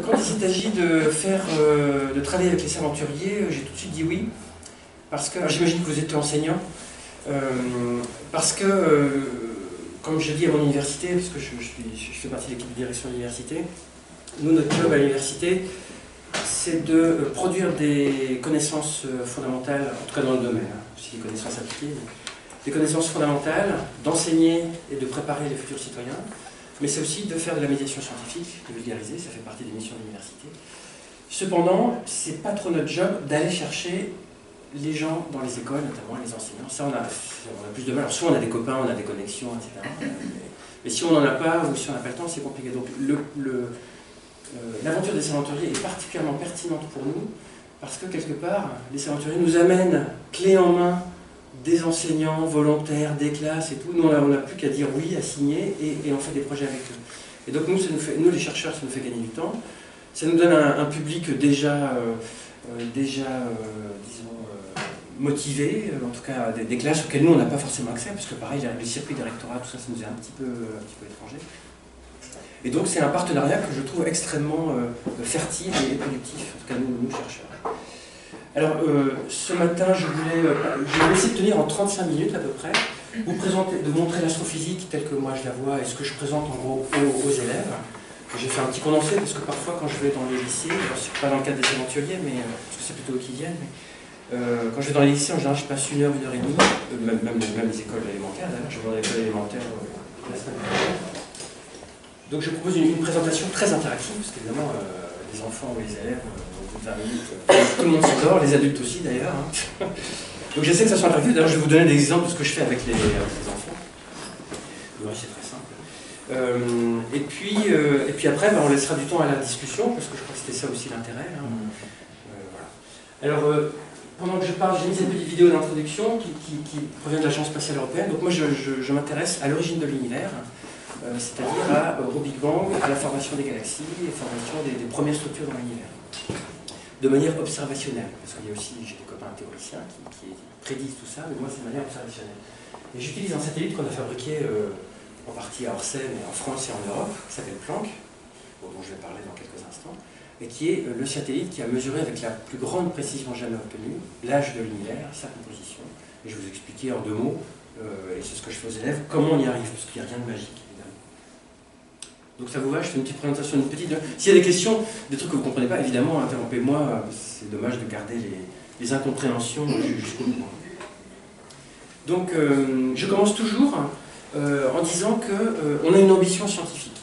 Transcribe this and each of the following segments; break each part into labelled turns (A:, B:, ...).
A: quand il s'est agi de travailler avec les aventuriers, j'ai tout de suite dit oui, parce que, j'imagine que vous êtes enseignant, parce que, comme je dis à mon université, parce que je fais partie de l'équipe de direction de l'université, nous, notre job à l'université, c'est de produire des connaissances fondamentales, en tout cas dans le domaine, aussi des connaissances appliquées, des connaissances fondamentales, d'enseigner et de préparer les futurs citoyens, mais c'est aussi de faire de la médiation scientifique, de vulgariser, ça fait partie des missions de l'université. Cependant, c'est pas trop notre job d'aller chercher les gens dans les écoles, notamment les enseignants. Ça, on a plus de mal. Alors, soit on a des copains, on a des connexions, etc. Mais si on n'en a pas, ou si on n'a pas le temps, c'est compliqué. Donc, l'aventure des aventuriers est particulièrement pertinente pour nous, parce que, quelque part, les aventuriers nous amènent clé en main des enseignants, volontaires, des classes et tout. Nous, on n'a plus qu'à dire oui, à signer, et on fait des projets avec eux. Et donc, nous, les chercheurs, ça nous fait gagner du temps. Ça nous donne un public déjà disons, motivé, en tout cas des classes auxquelles nous, on n'a pas forcément accès, parce que pareil, les circuits des rectorats, tout ça, ça nous est un petit peu étranger. Et donc, c'est un partenariat que je trouve extrêmement fertile et productif, en tout cas nous chercheurs. Alors, ce matin, je vais essayer de tenir en 35 minutes à peu près, vous présenter, de montrer l'astrophysique telle que moi je la vois et ce que je présente en gros aux élèves. J'ai fait un petit condensé parce que parfois quand je vais dans les lycées, c'est pas dans le cadre des aventuriers, mais parce que c'est plutôt eux qui viennent, mais quand je vais dans les lycées, en général, je passe 1 heure, 1 heure et demie, même les écoles élémentaires, d'ailleurs, je vais dans les écoles élémentaires la semaine prochaine. Donc je propose une présentation très interactive, parce qu'évidemment, les enfants ou les élèves, au bout de 20 minutes, tout le monde s'endort, les adultes aussi d'ailleurs. Hein. Donc j'essaie que ça soit interactif. D'ailleurs, je vais vous donner des exemples de ce que je fais avec les enfants. Oui, c'est très simple. Et puis après, on laissera du temps à la discussion, parce que je crois que c'était ça aussi l'intérêt. Hein. Voilà. Alors, pendant que je parle, j'ai mis cette petite vidéo d'introduction qui provient de l'Agence spatiale européenne. Donc moi, je m'intéresse à l'origine de l'univers, c'est-à-dire au Big Bang, à la formation des galaxies, et formation des premières structures dans l'univers. De manière observationnelle, parce qu'il y a aussi, j'ai des copains théoriciens qui prédisent tout ça, mais moi c'est de manière observationnelle. Et j'utilise un satellite qu'on a fabriqué en partie à Orsay, mais en France et en Europe, qui s'appelle Planck, dont je vais parler dans quelques instants, et qui est le satellite qui a mesuré avec la plus grande précision jamais obtenue l'âge de l'univers, sa composition. Et je vais vous expliquer en 2 mots, et c'est ce que je fais aux élèves, comment on y arrive, parce qu'il n'y a rien de magique. Donc ça vous va, je fais une petite présentation, une petite... S'il y a des questions, des trucs que vous ne comprenez pas, évidemment, interrompez-moi, c'est dommage de garder les incompréhensions jusqu'au bout. Donc je commence toujours en disant qu'on a une ambition scientifique.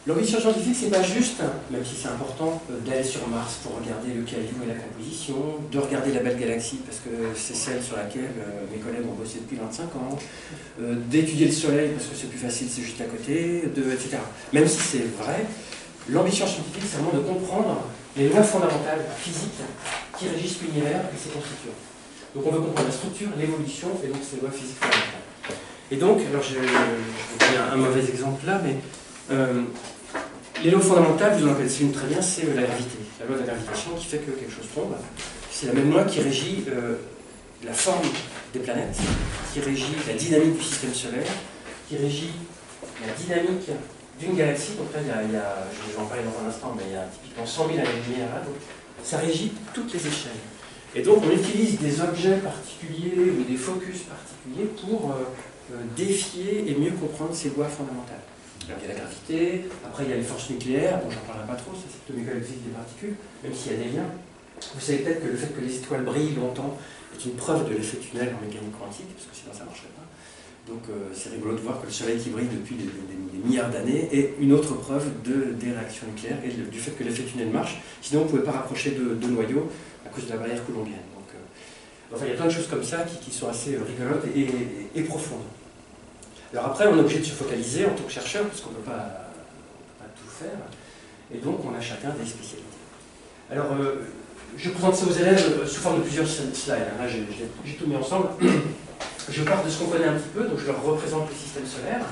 A: L'ambition scientifique, c'est pas juste, même si c'est important, d'aller sur Mars pour regarder le caillou et la composition, de regarder la belle galaxie, parce que c'est celle sur laquelle mes collègues ont bossé depuis 25 ans, d'étudier le Soleil, parce que c'est plus facile, c'est juste à côté, etc. Même si c'est vrai, l'ambition scientifique, c'est vraiment de comprendre les lois fondamentales physiques qui régissent l'univers et ses constituants. Donc on veut comprendre la structure, l'évolution, et donc ces lois physiques fondamentales. Et donc, alors je vais donner un mauvais exemple là, mais les lois fondamentales, vous en connaissez une très bien, c'est la gravité. La loi de la gravitation qui fait que quelque chose tombe. C'est la même loi qui régit la forme des planètes, qui régit la dynamique du système solaire, qui régit la dynamique d'une galaxie. Donc là, je vais en parler dans un instant, mais il y a typiquement 100 000 années-lumière là. Donc ça régit toutes les échelles. Et donc on utilise des objets particuliers ou des focus particuliers pour défier et mieux comprendre ces lois fondamentales. Alors, il y a la gravité, après il y a les forces nucléaires, bon j'en parlerai pas trop, ça c'est plutôt mécanique physique des particules, même s'il y a des liens. Vous savez peut-être que le fait que les étoiles brillent longtemps est une preuve de l'effet tunnel en mécanique quantique, parce que sinon ça ne marcherait pas. Donc c'est rigolo de voir que le Soleil qui brille depuis des milliards d'années est une autre preuve des réactions nucléaires et du fait que l'effet tunnel marche. Sinon on ne pouvait pas rapprocher de noyaux à cause de la barrière coulombienne. Donc, enfin il y a plein de choses comme ça qui sont assez rigolotes et profondes. Alors après, on est obligé de se focaliser en tant que chercheur, parce qu'on ne peut pas tout faire, et donc on a chacun des spécialités. Alors, je présente ça aux élèves sous forme de plusieurs slides. Là, j'ai tout mis ensemble. Je pars de ce qu'on connaît un petit peu, donc je leur représente le système solaire,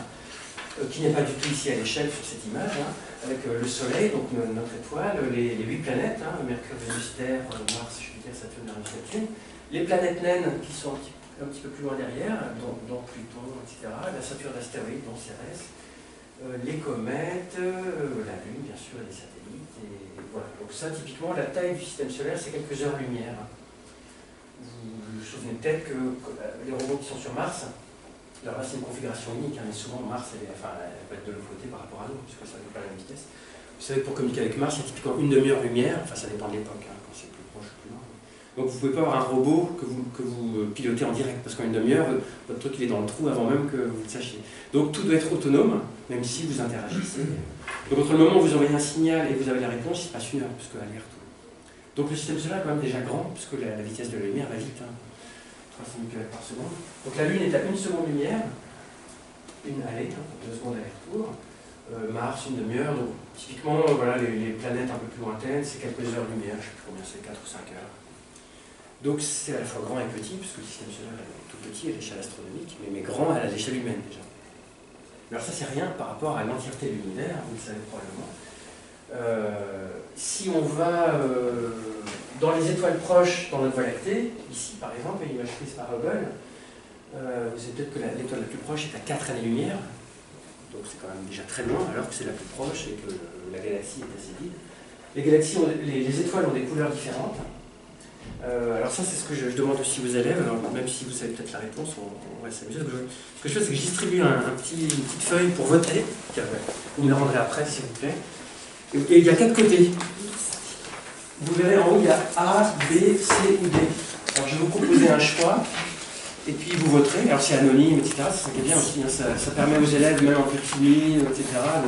A: qui n'est pas du tout ici à l'échelle sur cette image, hein, avec le Soleil, donc notre étoile, les 8 planètes, hein, Mercure, Vénus, Terre, Mars, Jupiter, Saturne, Uranus, Neptune, les planètes naines qui sont un petit peu plus loin derrière, dont Pluton, etc., la ceinture d'astéroïdes, dont Cérès, les comètes, la Lune, bien sûr, et les satellites. Et voilà. Donc ça, typiquement, la taille du système solaire, c'est quelques heures-lumière. Vous vous souvenez peut-être que les robots qui sont sur Mars, alors là, c'est une configuration unique, hein, mais souvent Mars, elle peut être de l'autre côté par rapport à nous, puisque ça n'est pas la même vitesse. Vous savez que pour communiquer avec Mars, il y a typiquement une demi-heure-lumière, enfin ça dépend de l'époque, hein, quand c'est plus proche ou plus loin. Donc vous ne pouvez pas avoir un robot que vous pilotez en direct, parce qu'en une demi-heure, votre truc il est dans le trou avant même que vous le sachiez. Donc tout doit être autonome, même si vous interagissez. Donc entre le moment où vous envoyez un signal et vous avez la réponse, il se passe une heure, puisque aller-retour. Donc le système solaire est quand même déjà grand, puisque la vitesse de la lumière va vite. Hein. 300 000 km par seconde. Donc la Lune est à 1 seconde lumière, une allée, 2 secondes aller-retour. Mars, une demi-heure. Donc typiquement, voilà, les planètes un peu plus lointaines, c'est quelques heures-lumière, je ne sais plus combien c'est, 4 ou 5 heures. Donc c'est à la fois grand et petit, puisque le système solaire est tout petit à l'échelle astronomique, mais grand à l'échelle humaine déjà. Alors ça, c'est rien par rapport à l'entièreté de l'univers, vous le savez probablement. Si on va dans les étoiles proches dans notre Voie lactée, ici par exemple, une image prise par Hubble, vous savez peut-être que l'étoile la plus proche est à 4 années-lumière, donc c'est quand même déjà très loin, alors que c'est la plus proche et que la galaxie est assez vide. Les galaxies, les étoiles ont des couleurs différentes. Alors ça, c'est ce que je demande aussi aux élèves, alors, même si vous savez peut-être la réponse, on va s'amuser. Ce que je fais, c'est que je distribue une petite feuille pour voter. Vous me la rendrez après, s'il vous plaît. Et il y a 4 côtés. Vous verrez en haut, il y a A, B, C ou D. Alors je vais vous proposer un choix, et puis vous voterez. Alors c'est anonyme, etc. C'est ça qui est bien aussi. Hein. Ça permet aux élèves, même en petit nuit, etc.,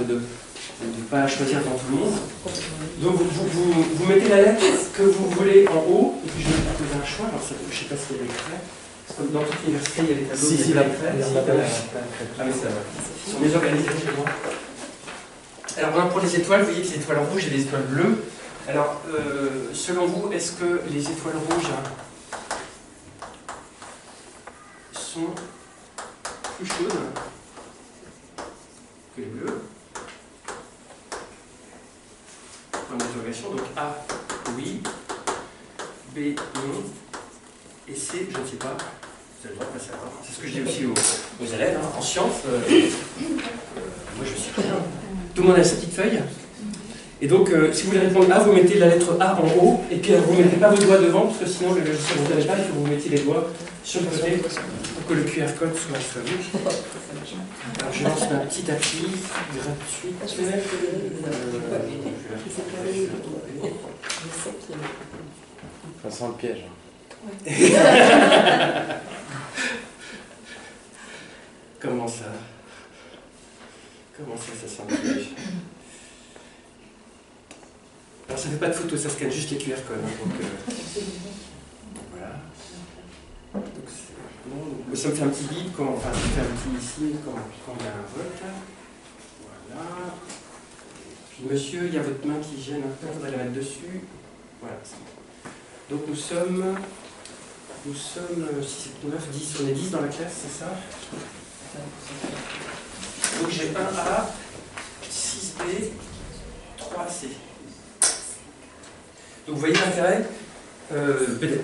A: de ne pas choisir dans tout le monde. Donc vous mettez la lettre que vous voulez en haut, et puis je vais vous proposer un choix. Alors ça, je ne sais pas s'il y a des traits. Comme dans toute université, il y a des tableaux.
B: Si,
A: il y a des traits. Ah mais ça va. Ils sont mieux organisés chez moi. Alors pour les étoiles, vous voyez que les étoiles rouges et les étoiles bleues. Alors, selon vous, est-ce que les étoiles rouges sont plus chaudes que les bleues? Point d'interrogation. Donc A, oui. B, non. Et C, je ne sais pas. Vous avez le droit de pas savoir. C'est ce que je dis aussi aux élèves. Hein. En sciences, moi je suis rien. Tout le monde a sa petite feuille. Et donc, si vous voulez répondre A, vous mettez la lettre A en haut, et puis vous ne mettez pas vos doigts devant, parce que sinon le logiciel ne vous donne pas, il faut que vous mettiez les doigts sur le côté pour que le QR code soit vu. Alors, je lance ma petite appli gratuite.
B: Ça sent le piège.
A: Comment ça? Comment ça sent le piège? Alors ça ne fait pas de photo, ça scanne juste les QR codes. Hein, donc, voilà. Donc, bon. Ça me fait un petit bip, enfin ça me fait un petit ici quand il y a un vote. Voilà. Puis monsieur, il y a votre main qui gêne un peu, il faudrait la mettre dessus. Voilà. Donc nous sommes 6, 7, 9, 10, on est 10 dans la classe, c'est ça? Donc j'ai 1A, 6B, 3C. Donc vous voyez l'intérêt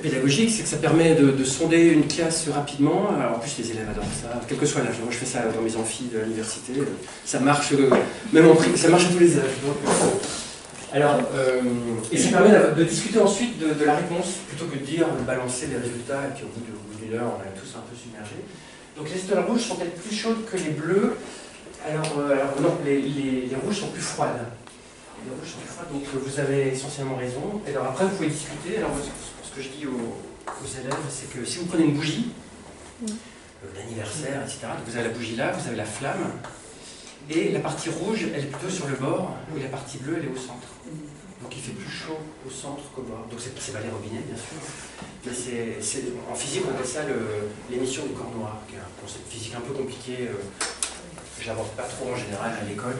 A: pédagogique, c'est que ça permet de sonder une classe rapidement. Alors, en plus les élèves adorent ça, quel que soit l'âge. Moi je fais ça dans mes amphis de l'université, ça marche même en prix, ça marche à tous les âges. Et ça permet de discuter ensuite de la réponse, plutôt que de balancer les résultats, et puis au bout d'une heure on est tous un peu submergés. Donc les étoiles rouges sont-elles plus chaudes que les bleus? Alors non, les rouges sont plus froides. Les rouges sont plus froides, donc vous avez essentiellement raison. Et alors après vous pouvez discuter. Alors ce que je dis aux élèves, c'est que si vous prenez une bougie, l'anniversaire, etc., donc vous avez la bougie là, vous avez la flamme, et la partie rouge, elle est plutôt sur le bord, et la partie bleue, elle est au centre. Donc il fait plus chaud au centre qu'au bord. Donc c'est pas les robinets, bien sûr, mais en physique, on appelle ça l'émission du corps noir, qui est un concept physique un peu compliqué. Je n'aborde pas trop en général à l'école.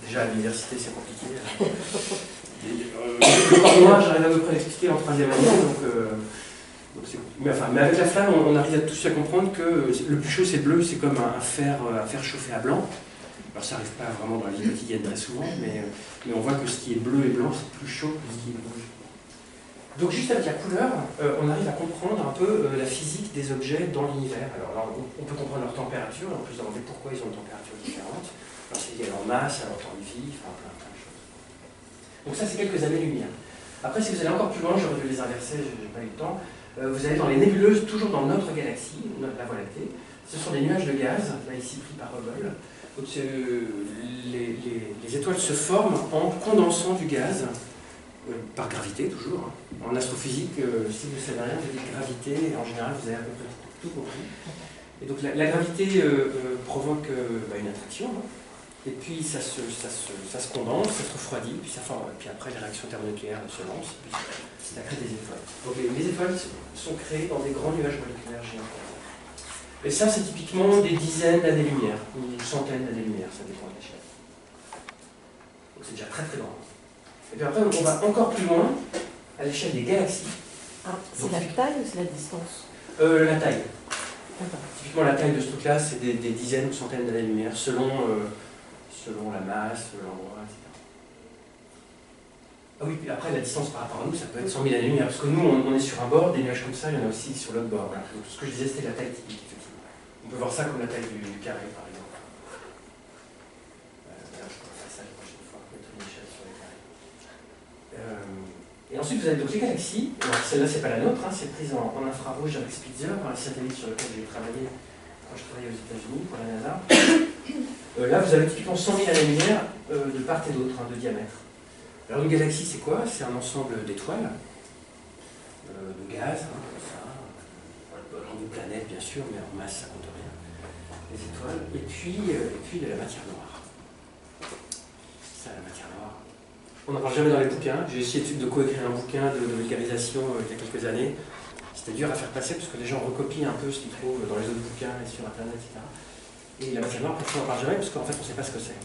A: Déjà à l'université, c'est compliqué. Le corps noir, j'arrive à peu près l'expliquer en 3e année. Mais avec la flamme, on arrive à tous à comprendre que le plus chaud, c'est bleu, c'est comme un fer chauffé à blanc. Alors ça n'arrive pas vraiment dans la vie quotidienne très souvent, mais on voit que ce qui est bleu et blanc, c'est plus chaud que ce qui est rouge. Donc juste avec la couleur, on arrive à comprendre un peu la physique des objets dans l'univers. Alors là, on peut comprendre leur température, et en plus demander pourquoi ils ont une température différente. Alors c'est lié en masse, à leur temps de vie, enfin plein de choses. Donc ça c'est quelques années-lumière. Après si vous allez encore plus loin, j'aurais dû les inverser, je n'ai pas eu le temps, vous allez dans les nébuleuses, toujours dans notre galaxie, la Voie lactée. Ce sont des nuages de gaz, là ici pris par Hubble. Donc, les étoiles se forment en condensant du gaz, par gravité toujours. En astrophysique, si vous ne savez rien, vous dites gravité, et en général vous avez à peu près tout compris. Et donc la gravité provoque une attraction, hein. Et puis ça se condense, ça se refroidit, puis ça forme, puis après les réactions thermonucléaires se lancent, puis ça crée des étoiles. Donc les étoiles sont créées dans des grands nuages moléculaires géants. Et ça c'est typiquement des dizaines d'années-lumière, ou des centaines d'années-lumière, ça dépend de l'échelle. Donc c'est déjà très très grand. Et puis après on va encore plus loin, à l'échelle des galaxies.
C: Ah, c'est la taille ou c'est la distance?
A: La taille. Typiquement la taille de ce truc-là, c'est des dizaines ou centaines d'années-lumière, selon la masse, l'endroit, etc. Ah oui, puis après la distance par rapport à nous, ça peut être 100 000 années-lumière, parce que nous, on est sur un bord, des nuages comme ça, il y en a aussi sur l'autre bord. Voilà. Donc, ce que je disais, c'était la taille typique, effectivement. On peut voir ça comme la taille du carré, par exemple. D'ailleurs, je pourrais faire ça la prochaine fois, mettre une échelle sur les carrés. Et ensuite, vous avez donc les galaxies. Alors, celle-là, c'est pas la nôtre, hein, c'est prise en infrarouge avec Spitzer, par le satellite sur lequel j'ai travaillé quand je travaillais aux États-Unis pour la NASA. Là, vous avez typiquement 100 000 années-lumière de part et d'autre, de diamètre. Alors, une galaxie, c'est quoi? C'est un ensemble d'étoiles, de gaz, comme ça, de planètes, bien sûr, mais en masse, ça compte rien. Les étoiles, et puis de la matière noire. Ça, la matière noire. On n'en parle jamais dans les bouquins. J'ai essayé de coécrire un bouquin de vulgarisation il y a quelques années. C'était dur à faire passer parce que les gens recopient un peu ce qu'ils trouvent dans les autres bouquins et sur Internet, etc. Et la matière noire, pourquoi on n'en parle jamais? Parce qu'en fait, on ne sait pas ce que c'est.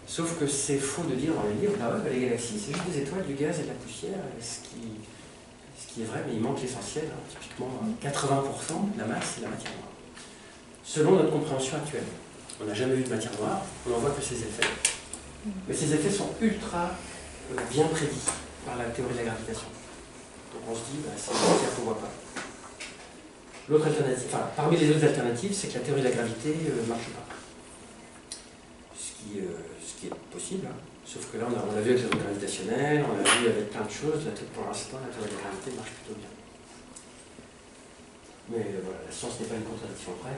A: Sauf que c'est faux de dire dans les livres, bah ouais, les galaxies, c'est juste des étoiles, du gaz et de la poussière, ce qui est vrai, mais il manque l'essentiel. Hein. Typiquement, 80% de la masse, c'est la matière noire. Selon notre compréhension actuelle. On n'a jamais vu de matière noire, on n'en voit que ses effets. Mais ces effets sont ultra bien prédits par la théorie de la gravitation. Donc on se dit, bah, c'est une matière qu'on ne voit pas. L'autre alternative, enfin, parmi les autres alternatives, c'est que la théorie de la gravité ne marche pas. Ce qui est possible, hein. Sauf que là, on l'a vu avec la théorie gravitationnelle, on l'a vu avec plein de choses, pour l'instant, la théorie de la gravité marche plutôt bien. Mais voilà, la science n'est pas une contradiction près.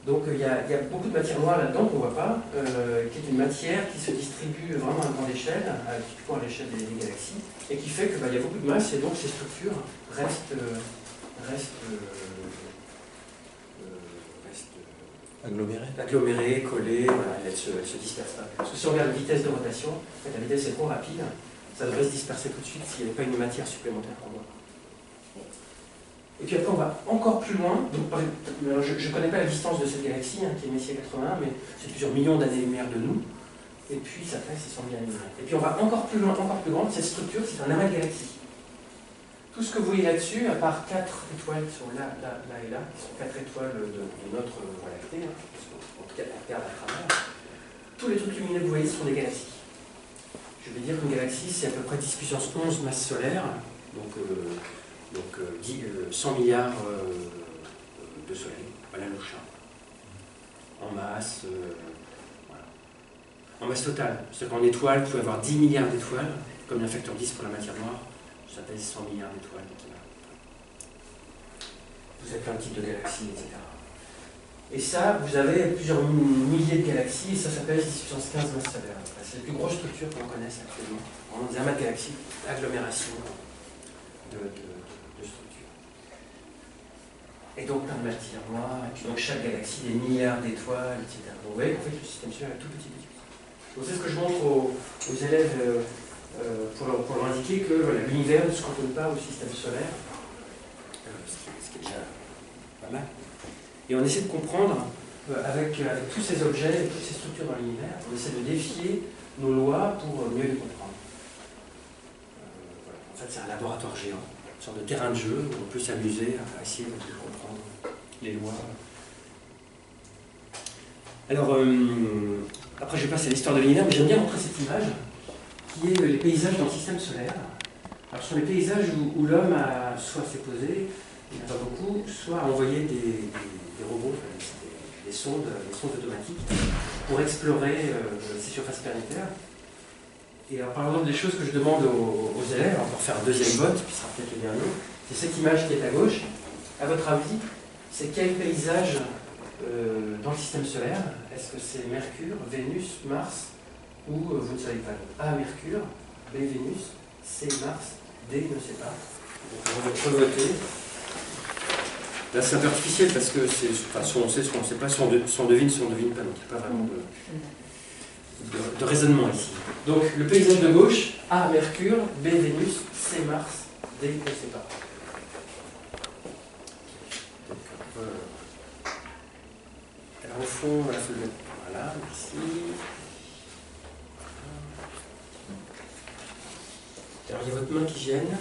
A: Donc il y a beaucoup de matière noire là-dedans qu'on ne voit pas, qui est une matière qui se distribue vraiment à grande échelle, typiquement à l'échelle des galaxies, et qui fait qu'il y a beaucoup de masse, et donc ces structures restent agglomérées, collées, voilà, elles se dispersent pas. Parce que si on regarde la vitesse de rotation, en fait, la vitesse est trop rapide, ça devrait se disperser tout de suite s'il n'y avait pas une matière supplémentaire qu'on voit. Et puis après, on va encore plus loin. Donc, je ne connais pas la distance de cette galaxie, hein, qui est Messier 81, mais c'est plusieurs millions d'années-lumière de nous. Et puis, ça fait 600 000 années-lumière. Et puis, on va encore plus loin, encore plus grande. Cette structure, c'est un amas de galaxies. Tout ce que vous voyez là-dessus, à part 4 étoiles qui sont là et là, qui sont 4 étoiles de notre Voie lactée, hein, en tout cas, on regarde à travers, tous les trucs lumineux que vous voyez sont des galaxies. Je vais dire qu'une galaxie, c'est à peu près 10 puissance 11 masse solaire, donc 100 milliards de soleils, voilà le chat. En masse, voilà. En masse totale, c'est-à-dire qu'en étoiles, vous pouvez avoir 10 milliards d'étoiles, comme un facteur 10 pour la matière noire, ça pèse 100 milliards d'étoiles. Vous avez plein de types de galaxies, etc. Et ça, vous avez plusieurs milliers de galaxies, et ça pèse 10 puissance 15 masse solaire. C'est la plus grosse structure qu'on connaisse actuellement. On a des amas de galaxies, agglomération de structure. Et donc plein de matière noire, et puis dans chaque galaxie, des milliards d'étoiles, etc. Donc vous voyez qu'en fait le système solaire est tout petit. Donc c'est ce que je montre aux élèves pour leur indiquer que voilà, l'univers ne se cantonne pas au système solaire, ce qui est déjà pas mal. Et on essaie de comprendre, avec tous ces objets et toutes ces structures dans l'univers, on essaie de défier nos lois pour mieux les comprendre. Voilà. En fait, c'est un laboratoire géant. Une sorte de terrain de jeu où on peut s'amuser à essayer de comprendre les lois. Alors, après je vais passer à l'histoire de l'univers, mais j'aime bien montrer cette image qui est les paysages dans le système solaire. Alors ce sont les paysages où l'homme a soit s'est posé, il n'y en a pas beaucoup, soit a envoyé des robots, des sondes automatiques pour explorer ces surfaces planétaires. Et alors, par exemple, des choses que je demande aux élèves, on va faire un deuxième vote, puis ce sera peut-être le dernier, c'est cette image qui est à gauche. À votre avis, c'est quel paysage dans le système solaire? Est-ce que c'est Mercure, Vénus, Mars, ou vous ne savez pas? A, Mercure, B, Vénus, C, Mars, D, ne sait pas. Donc on va revoter. Là c'est un peu artificiel parce que c'est, enfin, soit on sait, soit on ne sait pas, soit on devine pas, donc il n'y a pas vraiment de raisonnement ici. Donc le paysage de gauche, A, Mercure, B, Vénus, C, Mars, D, ne sait pas. Donc, alors au fond, voilà, faut le mettre. Voilà, merci. Alors il y a votre main qui gêne.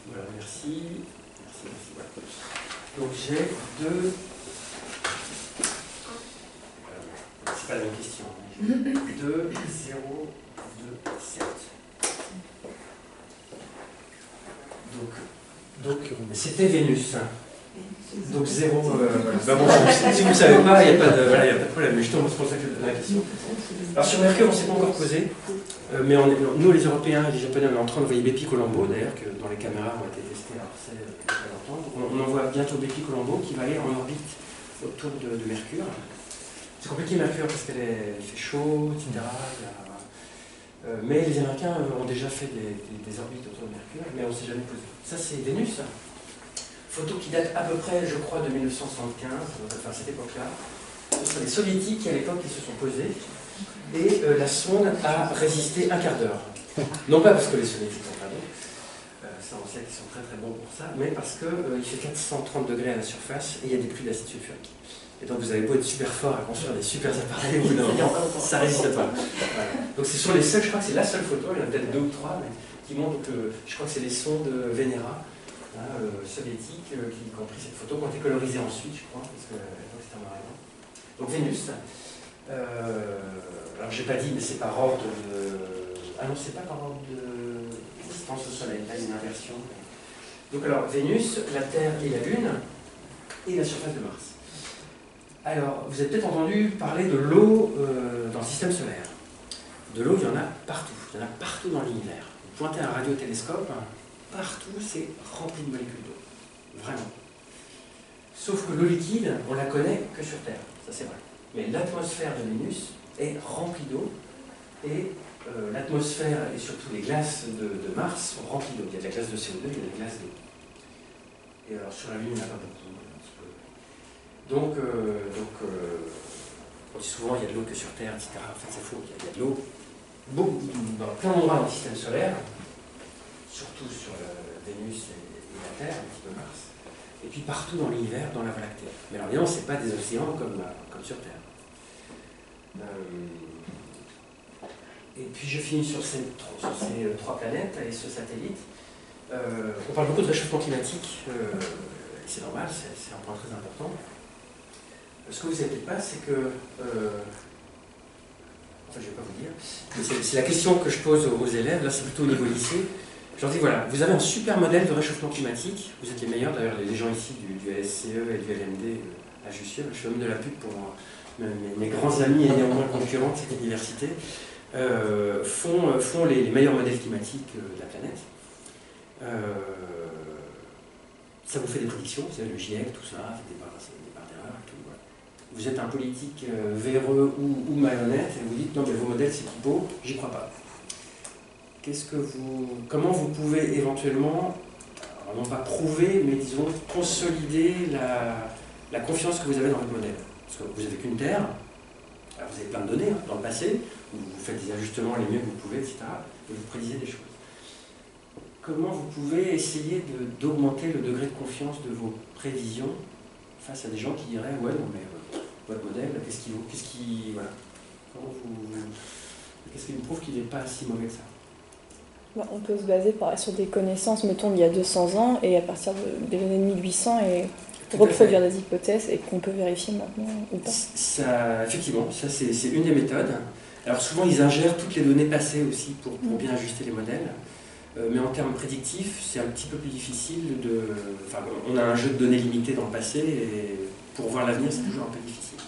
A: Voilà, merci. Voilà. Donc j'ai deux. C'est pas la même question. 2, 0, 2, 7. Donc c'était Vénus. Donc 0. Bah bon, si vous ne savez pas, il n'y a pas de problème. Mais justement, c'est pour ça que je pose la question. Alors sur Mercure, on ne s'est pas encore posé. Mais nous, les Européens et les Japonais, on est en train d'envoyer Bepi Colombo, d'ailleurs, que dans les caméras ont été testées à Orsay il n'y a pas longtemps. On envoie bientôt Bepi Colombo qui va aller en orbite autour de Mercure. C'est compliqué Mercure parce qu'elle fait chaud, etc. Mais les Américains ont déjà fait des orbites autour de Mercure, mais on ne s'est jamais posé. Ça, c'est Vénus. Photo qui date à peu près, je crois, de 1975, enfin cette époque-là. Ce sont les soviétiques qui, à l'époque, ils se sont posés. Et la sonde a résisté un quart d'heure. Non pas parce que les soviétiques sont pas bons, ça on sait qu'ils sont très très bons pour ça, mais parce qu'il fait 430 degrés à la surface et il y a des pluies d'acide sulfurique. Et donc vous avez beau être super fort à construire des super appareils, ou non, ça résiste pas. Voilà. Donc ce sont les seuls, je crois que c'est la seule photo, il y en a peut-être 2 ou 3, mais qui montrent que, je crois que c'est les sondes Venera, soviétiques, qui ont pris cette photo, qui ont été colorisées ensuite, je crois, parce que c'était en noir et blanc. Donc Vénus. Alors j'ai pas dit, mais c'est par ordre de... Ah non, c'est pas par ordre de distance au Soleil, là il y a une inversion. Donc alors, Vénus, la Terre et la Lune, et la surface de Mars. Alors, vous avez peut-être entendu parler de l'eau dans le système solaire. De l'eau, il y en a partout. Il y en a partout dans l'univers. Vous pointez un radiotélescope, partout c'est rempli de molécules d'eau. Vraiment. Sauf que l'eau liquide, on la connaît que sur Terre. Ça c'est vrai. Mais l'atmosphère de Vénus est remplie d'eau et l'atmosphère et surtout les glaces de Mars sont remplies d'eau. Il y a de la glace de CO2, il y a des glaces d'eau. Et alors sur la Lune, il n'y en a pas beaucoup. Donc on dit souvent il y a de l'eau que sur Terre, etc. En fait, c'est faux. Il y a de l'eau dans plein d'endroits dans le système solaire, surtout sur Vénus et la Terre, un petit peu Mars, et puis partout dans l'univers, dans la Voie lactée. Mais alors évidemment, ce n'est pas des océans comme sur Terre. Et puis je finis sur ces 3 planètes et ce satellite. On parle beaucoup de réchauffement climatique, et c'est normal, c'est un point très important. Ce que vous ne savez peut-être pas, c'est que... enfin, je ne vais pas vous dire. C'est la question que je pose aux élèves, là c'est plutôt au niveau lycée. Je leur dis, voilà, vous avez un super modèle de réchauffement climatique, vous êtes les meilleurs, d'ailleurs les gens ici du LSCE et du LMD à Jussieu, je fais même de la pub pour mes grands amis et néanmoins concurrents de cette université, font les meilleurs modèles climatiques de la planète. Ça vous fait des prédictions, vous savez, le GIEC, tout ça, des barres d'erreur, tout. Voilà. Vous êtes un politique véreux ou malhonnête et vous dites non mais vos modèles c'est pipeau, j'y crois pas. Comment vous pouvez éventuellement, alors non pas prouver, mais disons consolider la confiance que vous avez dans votre modèle? Parce que vous n'avez qu'une Terre, alors vous avez plein de données dans le passé, où vous faites des ajustements les mieux que vous pouvez, etc. Et vous prédisez des choses. Comment vous pouvez essayer d'augmenter le degré de confiance de vos prévisions face à des gens qui diraient ouais non mais votre modèle, qu'est-ce qui nous prouve qu'il n'est pas si mauvais que ça?
D: On peut se baser sur des connaissances, mettons, il y a 200 ans, et à partir des années 1800, et reproduire des hypothèses, et qu'on peut vérifier maintenant ou pas.
A: Ça, effectivement, ça c'est une des méthodes. Alors souvent, ils ingèrent toutes les données passées aussi pour bien ajuster les modèles. Mais en termes prédictifs, c'est un petit peu plus difficile de... Enfin, on a un jeu de données limité dans le passé, et pour voir l'avenir, c'est toujours un peu difficile.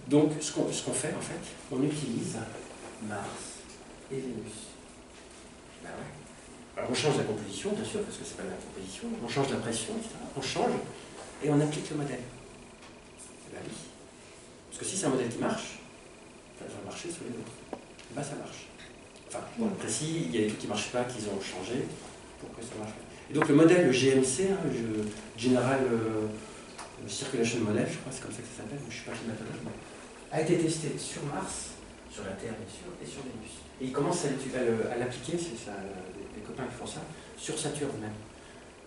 A: Donc, ce qu'on fait, en fait, on utilise Mars et Vénus. Ben ouais. Alors, on change la composition, bien sûr, parce que c'est pas la même composition, on change la pression, etc. On change et on applique le modèle. Ben oui. Parce que si c'est un modèle qui marche, ça va marcher sur les autres. Ben ça marche. Enfin, pour être précis, il y a des trucs qui ne marchent pas, qu'ils ont changé pour que ça marche. Et donc, le modèle, le GMC, hein, le General Circulation Model, je crois, c'est comme ça que ça s'appelle, je ne suis pas climatologue, a été testé sur Mars, sur la Terre bien sûr, et sur Vénus. Et ils commencent à l'appliquer, c'est ça, les copains qui font ça, sur Saturne même.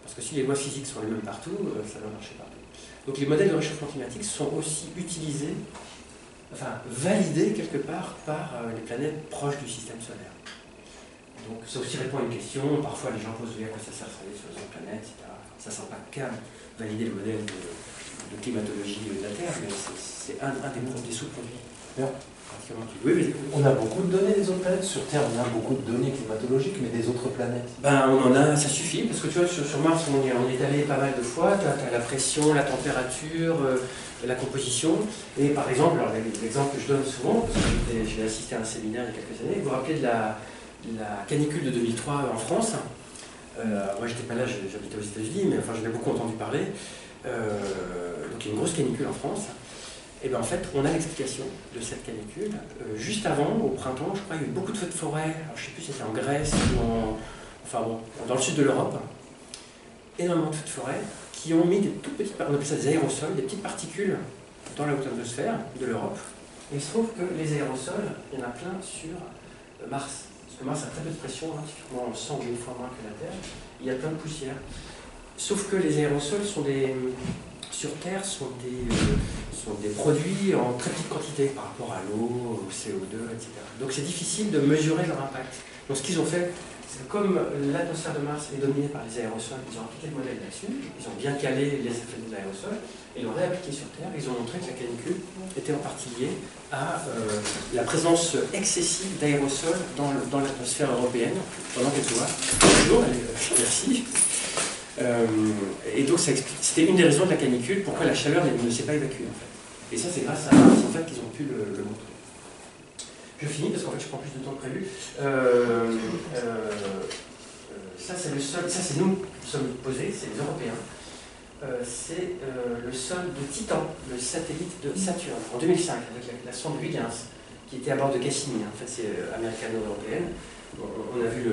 A: Parce que si les lois physiques sont les mêmes partout, ça va marcher partout. Donc les modèles de réchauffement climatique sont aussi utilisés, enfin validés quelque part par les planètes proches du système solaire. Donc ça aussi répond à une question, parfois les gens posent à quoi ça sert de travailler sur les autres planètes, etc. Ça ne sert pas qu'à valider le modèle de climatologie de la Terre, mais c'est un des sous-produits. Oui.
B: On a beaucoup de données des autres planètes. Sur Terre, on a beaucoup de données climatologiques, mais des autres planètes.
A: Ben, on en a, ça suffit, parce que tu vois, sur Mars, on est allé pas mal de fois, tu as la pression, la température, la composition, et par exemple, l'exemple que je donne souvent, parce que j'ai assisté à un séminaire il y a quelques années, vous vous rappelez de la canicule de 2003 en France. Moi, j'étais pas là, j'habitais aux États-Unis, mais enfin, j'en ai beaucoup entendu parler. Donc, il y a une grosse canicule en France. Et bien en fait, on a l'explication de cette canicule. Juste avant, au printemps, je crois, il y a eu beaucoup de feux de forêt. Alors, je ne sais plus si c'était en Grèce ou dans le sud de l'Europe. Énormément de feux de forêt qui ont mis des tout petits, on appelle ça des aérosols, des petites particules dans la haute atmosphère de l'Europe. Et il se trouve que les aérosols, il y en a plein sur Mars. Parce que Mars a très peu de pression, hein, typiquement 100 ou 1000 fois moins que la Terre. Il y a plein de poussière. Sauf que les aérosols sur Terre sont des produits en très petite quantité par rapport à l'eau, au CO2, etc. Donc c'est difficile de mesurer leur impact. Donc ce qu'ils ont fait, c'est que comme l'atmosphère de Mars est dominée par les aérosols, ils ont appliqué le modèle là-dessus, ils ont bien calé les effets de l'aérosol, et l'ont réappliqué sur Terre, ils ont montré que la canicule était en partie liée à la présence excessive d'aérosols dans l'atmosphère européenne pendant quelques mois. Bonjour, merci. Et donc c'était une des raisons de la canicule, pourquoi la chaleur ne s'est pas évacuée en fait. Et ça c'est grâce à Mars en fait qu'ils ont pu le montrer. Je finis parce qu'en fait je prends plus de temps que prévu. Ça c'est le sol, ça c'est nous qui sommes posés, c'est les Européens. C'est le sol de Titan, le satellite de Saturne, en 2005 avec la sonde Huygens qui était à bord de Cassini, en fait c'est américano-européenne. On a vu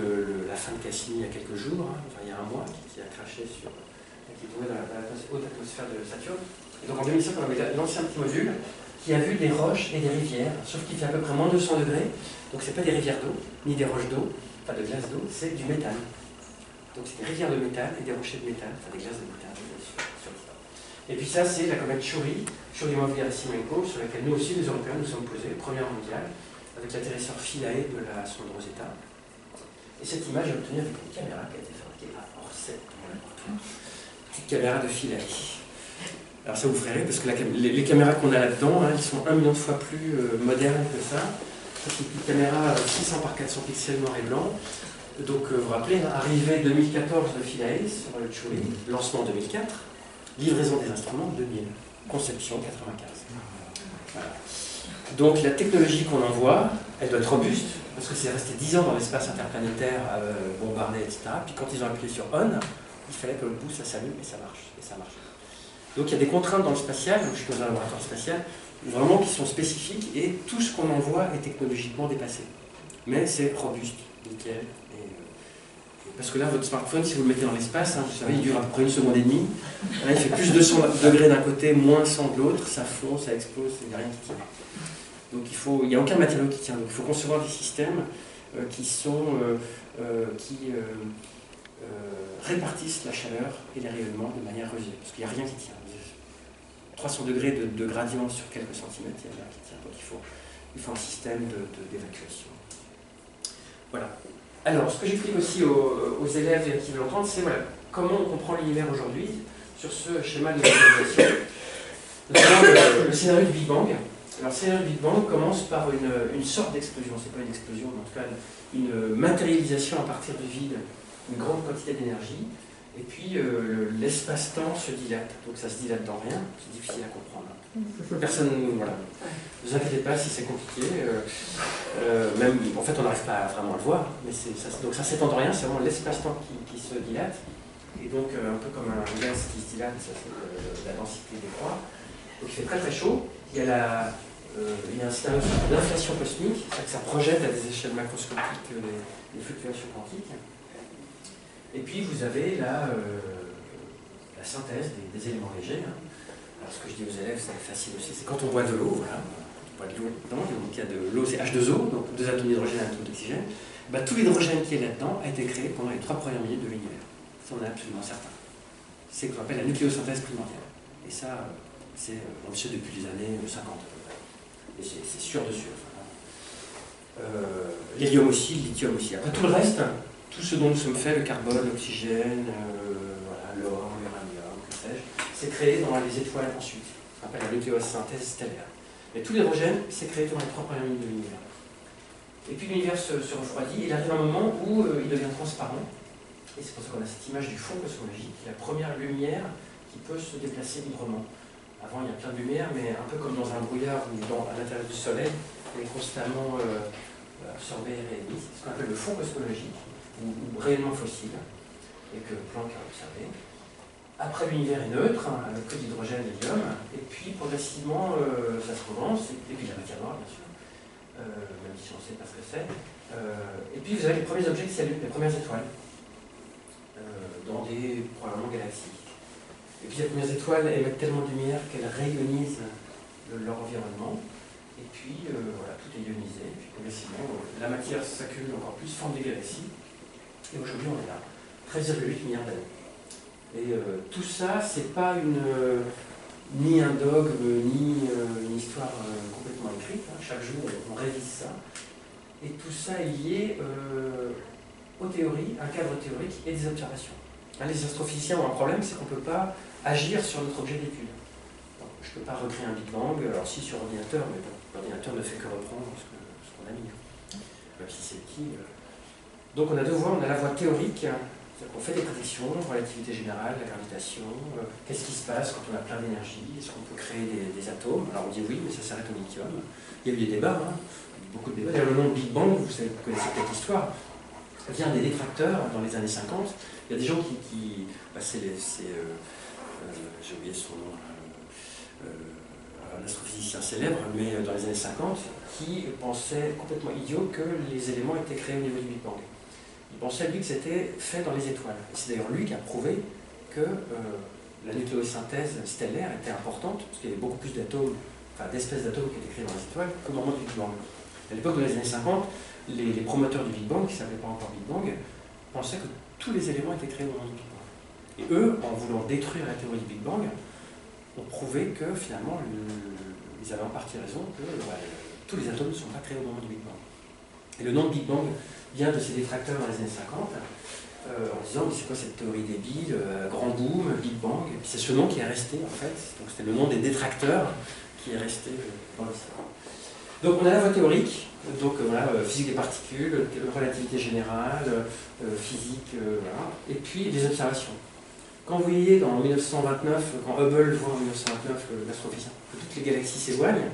A: la fin de Cassini il y a quelques jours, hein, enfin il y a un mois, qui a craché qui est tombé dans la haute atmosphère de Saturne. Et donc en 2005, on avait lancé un petit module qui a vu des roches et des rivières, sauf qu'il fait à peu près moins de 200 degrés, donc c'est pas des rivières d'eau, ni des roches d'eau, enfin de glace d'eau, c'est du méthane. Donc c'est des rivières de méthane et des rochers de méthane, enfin des glaces de méthane sur Titan. Et puis ça, c'est la comète Churyumov-Gerasimenko, sur laquelle nous aussi, les Européens, nous sommes posés, première mondiale, avec l'atterrisseur Philae de la sonde Rosetta. Et cette image est obtenue avec une caméra qui a été fabriquée à Orsay, dans le laboratoire. Petite caméra de Philae. Alors ça vous ferait rire, parce que les caméras qu'on a là-dedans, hein, elles sont 1 million de fois plus modernes que ça. C'est une petite caméra 600 par 400 pixels noir et blanc. Donc vous vous rappelez, arrivée 2014 de Philae sur le Chury, lancement 2004, livraison des instruments 2000, conception 95. Voilà. Donc la technologie qu'on envoie, elle doit être robuste, parce que c'est resté 10 ans dans l'espace interplanétaire, bombardé, etc. Puis quand ils ont appuyé sur ON, il fallait que le bout ça s'allume et ça marche. Donc il y a des contraintes dans le spatial, je suis dans un laboratoire spatial, vraiment qui sont spécifiques, et tout ce qu'on envoie est technologiquement dépassé. Mais c'est robuste, nickel. Parce que là, votre smartphone, si vous le mettez dans l'espace, hein, vous savez, il dure à peu près 1 seconde et demie. Là, il fait plus de 200 degrés d'un côté, moins 100 de l'autre, ça fond, ça explose, il n'y a rien qui tient. Donc il n'y a aucun matériau qui tient. Donc il faut concevoir des systèmes qui répartissent la chaleur et les rayonnements de manière rusée. Parce qu'il n'y a rien qui tient. 300 degrés de gradient sur quelques centimètres, il n'y a rien qui tient. Donc il faut un système d'évacuation. Voilà. Alors, ce que j'explique aussi aux élèves qui veulent entendre, c'est voilà, comment on comprend l'univers aujourd'hui sur ce schéma de visualisation. Le scénario du Big Bang. Alors, le scénario du Big Bang commence par une sorte d'explosion, c'est pas une explosion, mais en tout cas une matérialisation à partir du vide, une grande quantité d'énergie. Et puis l'espace-temps se dilate, donc ça se dilate dans rien, c'est difficile à comprendre. Personne, voilà. Ne vous inquiétez pas si c'est compliqué, même, en fait on n'arrive pas vraiment à le voir, mais donc ça s'étend dans rien, c'est vraiment l'espace-temps qui se dilate, et donc un peu comme un gaz qui se dilate, ça c'est la densité des croix. Donc il fait très très chaud, il y a un système d'inflation cosmique, c'est-à-dire que ça projette à des échelles macroscopiques les fluctuations quantiques. Et puis vous avez là la synthèse des éléments légers. Hein. Alors ce que je dis aux élèves, c'est facile aussi, c'est quand on boit de l'eau, voilà, on boit de l'eau dedans, donc il y a de l'eau, c'est H2O, donc 2 atomes d'hydrogène et un atome d'oxygène, bah, tout l'hydrogène qui est là-dedans a été créé pendant les 3 premières minutes de l'univers. Ça on est absolument certain. C'est ce qu'on appelle la nucléosynthèse primordiale. Et ça, on le sait depuis les années 50 à peu près. Et c'est sûr de sûr. L'hélium aussi, le lithium aussi. Après tout le reste, tout ce dont nous sommes faits, le carbone, l'oxygène, voilà, l'or, l'uranium, que sais-je, c'est créé dans les étoiles ensuite. On appelle la nucléosynthèse stellaire. Mais tout l'hydrogène, c'est créé dans les 3 premières minutes de l'univers. Et puis l'univers se refroidit, et il arrive un moment où il devient transparent. Et c'est pour ça qu'on a cette image du fond cosmologique, la première lumière qui peut se déplacer librement. Avant, il y a plein de lumière, mais un peu comme dans un brouillard ou à l'intérieur du Soleil, elle est constamment absorbée et réémise. C'est ce qu'on appelle le fond cosmologique, ou réellement fossile, et que Planck a observé. Après, l'univers est neutre, hein, avec que d'hydrogène et d'hélium, et puis progressivement, ça se relance, et puis la matière noire, bien sûr, même si on ne sait pas ce que c'est. Et puis, vous avez les premiers objets qui s'allument, les premières étoiles, dans des, probablement, galaxies. Et puis, les premières étoiles émettent tellement de lumière qu'elles rayonisent leur environnement, et puis, voilà, tout est ionisé, et puis progressivement, la matière s'accumule encore plus, forme des galaxies, et aujourd'hui, on est là, 13,8 milliards d'années. Et tout ça, c'est pas ni un dogme, ni une histoire complètement écrite. Hein. Chaque jour, on révise ça. Et tout ça est lié aux théories, un cadre théorique et des observations. Hein, les astrophysiciens ont un problème, c'est qu'on ne peut pas agir sur notre objet d'étude. Je ne peux pas recréer un Big Bang, alors si sur ordinateur, mais bon, l'ordinateur ne fait que reprendre ce qu'on a mis. Même si c'est petit. Donc on a 2 voies, on a la voie théorique, c'est-à-dire qu'on fait des prédictions, relativité générale, la gravitation, qu'est-ce qui se passe quand on a plein d'énergie, est-ce qu'on peut créer des atomes? Alors on dit oui, mais ça s'arrête au lithium. Il y a eu des débats, hein, beaucoup de débats. D'ailleurs, le nom de Big Bang, vous connaissez peut-être l'histoire, vient des détracteurs dans les années 50. Il y a des gens qui j'ai oublié son nom, un astrophysicien célèbre, mais dans les années 50, qui pensait complètement idiot que les éléments étaient créés au niveau du Big Bang. Il pensait, lui, que c'était fait dans les étoiles. Et c'est d'ailleurs lui qui a prouvé que la nucléosynthèse stellaire était importante, parce qu'il y avait beaucoup plus d'atomes, enfin d'espèces d'atomes qui étaient créés dans les étoiles, qu'au moment du Big Bang. À l'époque, dans les années 50, les promoteurs du Big Bang, qui ne s'appelaient pas encore Big Bang, pensaient que tous les éléments étaient créés au moment du Big Bang. Et eux, en voulant détruire la théorie du Big Bang, ont prouvé que finalement, ils avaient en partie raison, que tous les atomes ne sont pas créés au moment du Big Bang. Et le nom de Big Bang vient de ces détracteurs dans les années 50, en disant mais c'est quoi cette théorie débile, grand boom, Big Bang, et puis c'est ce nom qui est resté en fait, donc c'était le nom des détracteurs qui est resté dans l'histoire. Donc on a la voie théorique, donc voilà, physique des particules, relativité générale, physique, voilà, et puis des observations. Quand vous voyez en 1929, quand Hubble voit en 1929 l'astrophysicien que toutes les galaxies s'éloignent,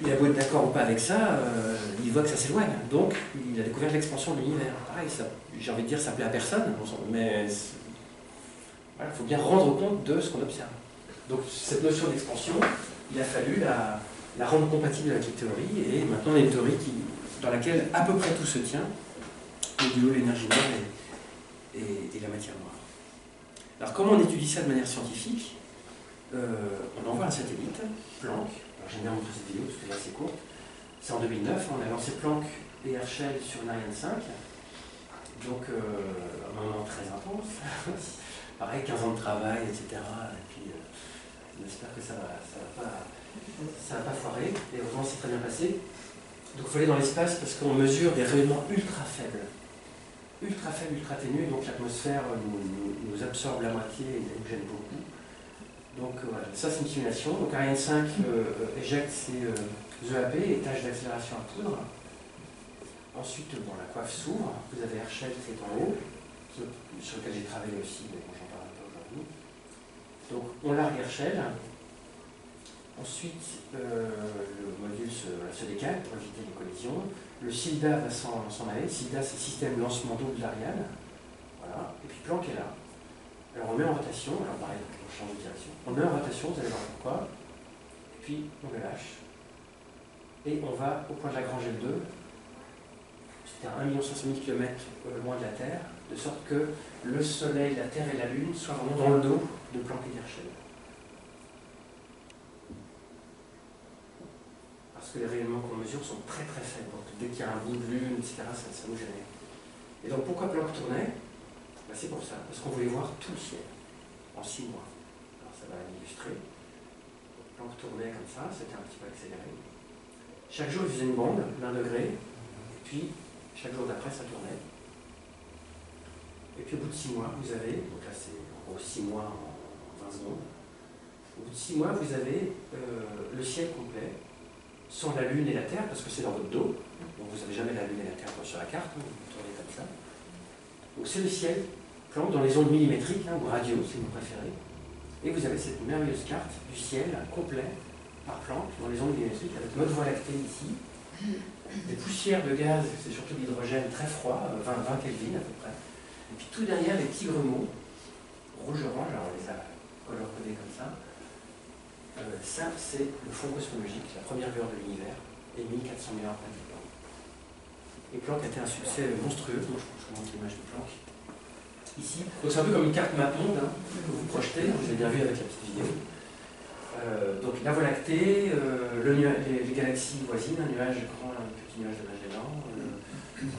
A: il a beau être d'accord ou pas avec ça, il voit que ça s'éloigne. Donc, il a découvert l'expansion de l'univers. Pareil, j'ai envie de dire, ça plaît à personne, mais il faut bien rendre compte de ce qu'on observe. Donc, cette notion d'expansion, il a fallu la rendre compatible avec les théories, et maintenant, on a une théorie dans laquelle à peu près tout se tient, le duo, l'énergie noire et la matière noire. Alors, comment on étudie ça de manière scientifique? On envoie un satellite, Planck. J'aime bien montrer cette vidéo parce que là c'est court. C'est en 2009, on a lancé Planck et Herschel sur une Ariane 5. Donc un moment très intense. Pareil, 15 ans de travail, etc. Et puis on espère que ça va pas foirer. Et heureusement c'est très bien passé. Donc il faut aller dans l'espace parce qu'on mesure des rayonnements ultra faibles. Ultra faibles, ultra ténus. Donc l'atmosphère nous absorbe la moitié et nous gêne beaucoup. Donc voilà, ça c'est une simulation. Donc Ariane 5 éjecte ses EAP, et tâches d'accélération à poudre. Ensuite, bon, la coiffe s'ouvre, vous avez Herschel qui est en haut, sur lequel j'ai travaillé aussi, mais bon, j'en parle pas aujourd'hui. Donc on largue Herschel. Ensuite, le module se décale pour éviter les collisions. Le SILDA va s'en aller. SILDA, c'est le système lancement d'eau de l'Ariane. Voilà. Et puis Planck est là. Alors on met en rotation, alors pareil, on change de direction. On met en rotation, vous allez voir pourquoi. Et puis on le lâche. Et on va au point de Lagrange L2. C'était à 1 500 000 km loin de la Terre, de sorte que le Soleil, la Terre et la Lune soient vraiment dans le dos de Planck et d'Herschel. Parce que les rayonnements qu'on mesure sont très très faibles. Donc dès qu'il y a un bout de lune, etc., ça nous gênait. Et donc pourquoi Planck tournait? Ben, c'est pour ça, parce qu'on voulait voir tout le ciel en 6 mois. Alors ça va illustrer. Donc, Planck tournait comme ça, c'était un petit peu accéléré. Chaque jour il faisait une bande d'1 degré, et puis chaque jour d'après ça tournait. Et puis au bout de 6 mois, vous avez, donc là c'est en gros 6 mois en 20 secondes, au bout de 6 mois vous avez le ciel complet, sans la Lune et la Terre, parce que c'est dans votre dos, donc vous n'avez jamais la Lune et la Terre sur la carte, vous tournez comme ça. Donc c'est le ciel, Planck, dans les ondes millimétriques, ou radio si vous préférez, et vous avez cette merveilleuse carte du ciel complet par Planck, dans les ondes millimétriques, avec notre Voie lactée ici, des poussières de gaz, c'est surtout l'hydrogène très froid, 20 Kelvin à peu près, et puis tout derrière les petits grumeaux, rouge-orange, alors on les a color-codés comme ça. Ça, c'est le fond cosmologique, la première lueur de l'univers, et 1400 000 ans après Big Bang. Et Planck a été un succès monstrueux. Donc, je vous montre l'image de Planck. Ici. Donc c'est un peu comme une carte map-monde que vous projetez, vous avez bien vu avec la petite vidéo. Donc la Voie lactée, les galaxies voisines, un nuage grand, un petit nuage de Magellan,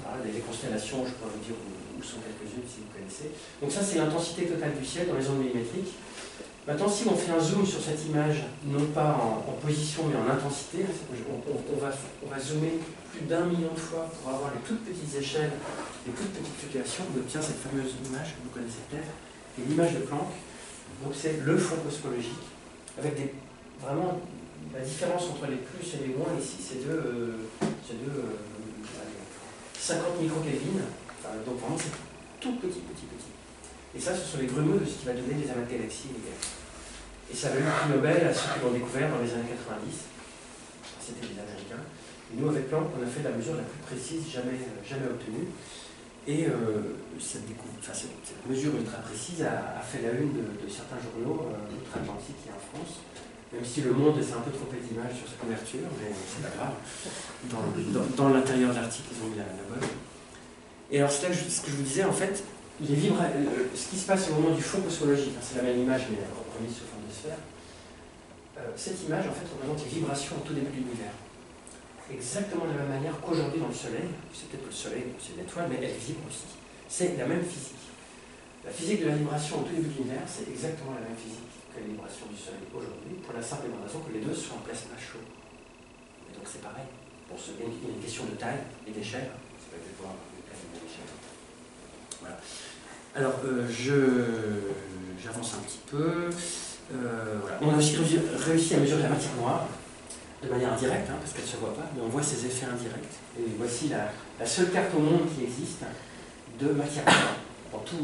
A: voilà, les constellations, je pourrais vous dire où sont quelques-unes si vous connaissez. Donc ça, c'est l'intensité totale du ciel dans les ondes millimétriques. Maintenant, si on fait un zoom sur cette image, non pas en position mais en intensité, on va zoomer plus d'1 million de fois pour avoir les toutes petites échelles, les toutes petites fluctuations. On obtient cette fameuse image que vous connaissez peut-être, et l'image de Planck. Donc c'est le fond cosmologique, avec vraiment la différence entre les plus et les moins ici, c'est de 50 microkelvin. Donc vraiment c'est tout petit. Et ça, ce sont les grumeaux de ce qui va donner les amas de galaxies et les galaxies. Et ça a valu le prix Nobel à ceux qui l'ont découvert dans les années 90. C'était les Américains. Et nous, avec Planck, on a fait la mesure la plus précise jamais obtenue. Et cette mesure ultra précise a fait la une de certains journaux outre-Atlantique et en France. Même si le Monde essaie un peu trop fait d'images sur sa couverture, mais c'est pas grave. Dans l'intérieur de l'article, ils ont mis la bonne. Et alors, c'est là ce que je vous disais, en fait, ce qui se passe au moment du fond cosmologique, c'est la même image mais remise sous forme de sphère, cette image en fait représente les vibrations au tout début de l'univers. Exactement de la même manière qu'aujourd'hui dans le Soleil, c'est peut-être que le Soleil, c'est une étoile, mais elle vibre aussi. C'est la même physique. La physique de la vibration au tout début de l'univers, c'est exactement la même physique que les vibrations du Soleil aujourd'hui, pour la simple raison que les deux sont en plasma chaud. Et donc c'est pareil. Bon, il y a une question de taille et d'échelle, c'est pas exactement l'échelle. Voilà. Alors, j'avance un petit peu. Voilà. On a aussi réussi à mesurer la matière noire de manière indirecte, parce qu'elle ne se voit pas, mais on voit ses effets indirects. Et voici la seule carte au monde qui existe de matière noire dans tout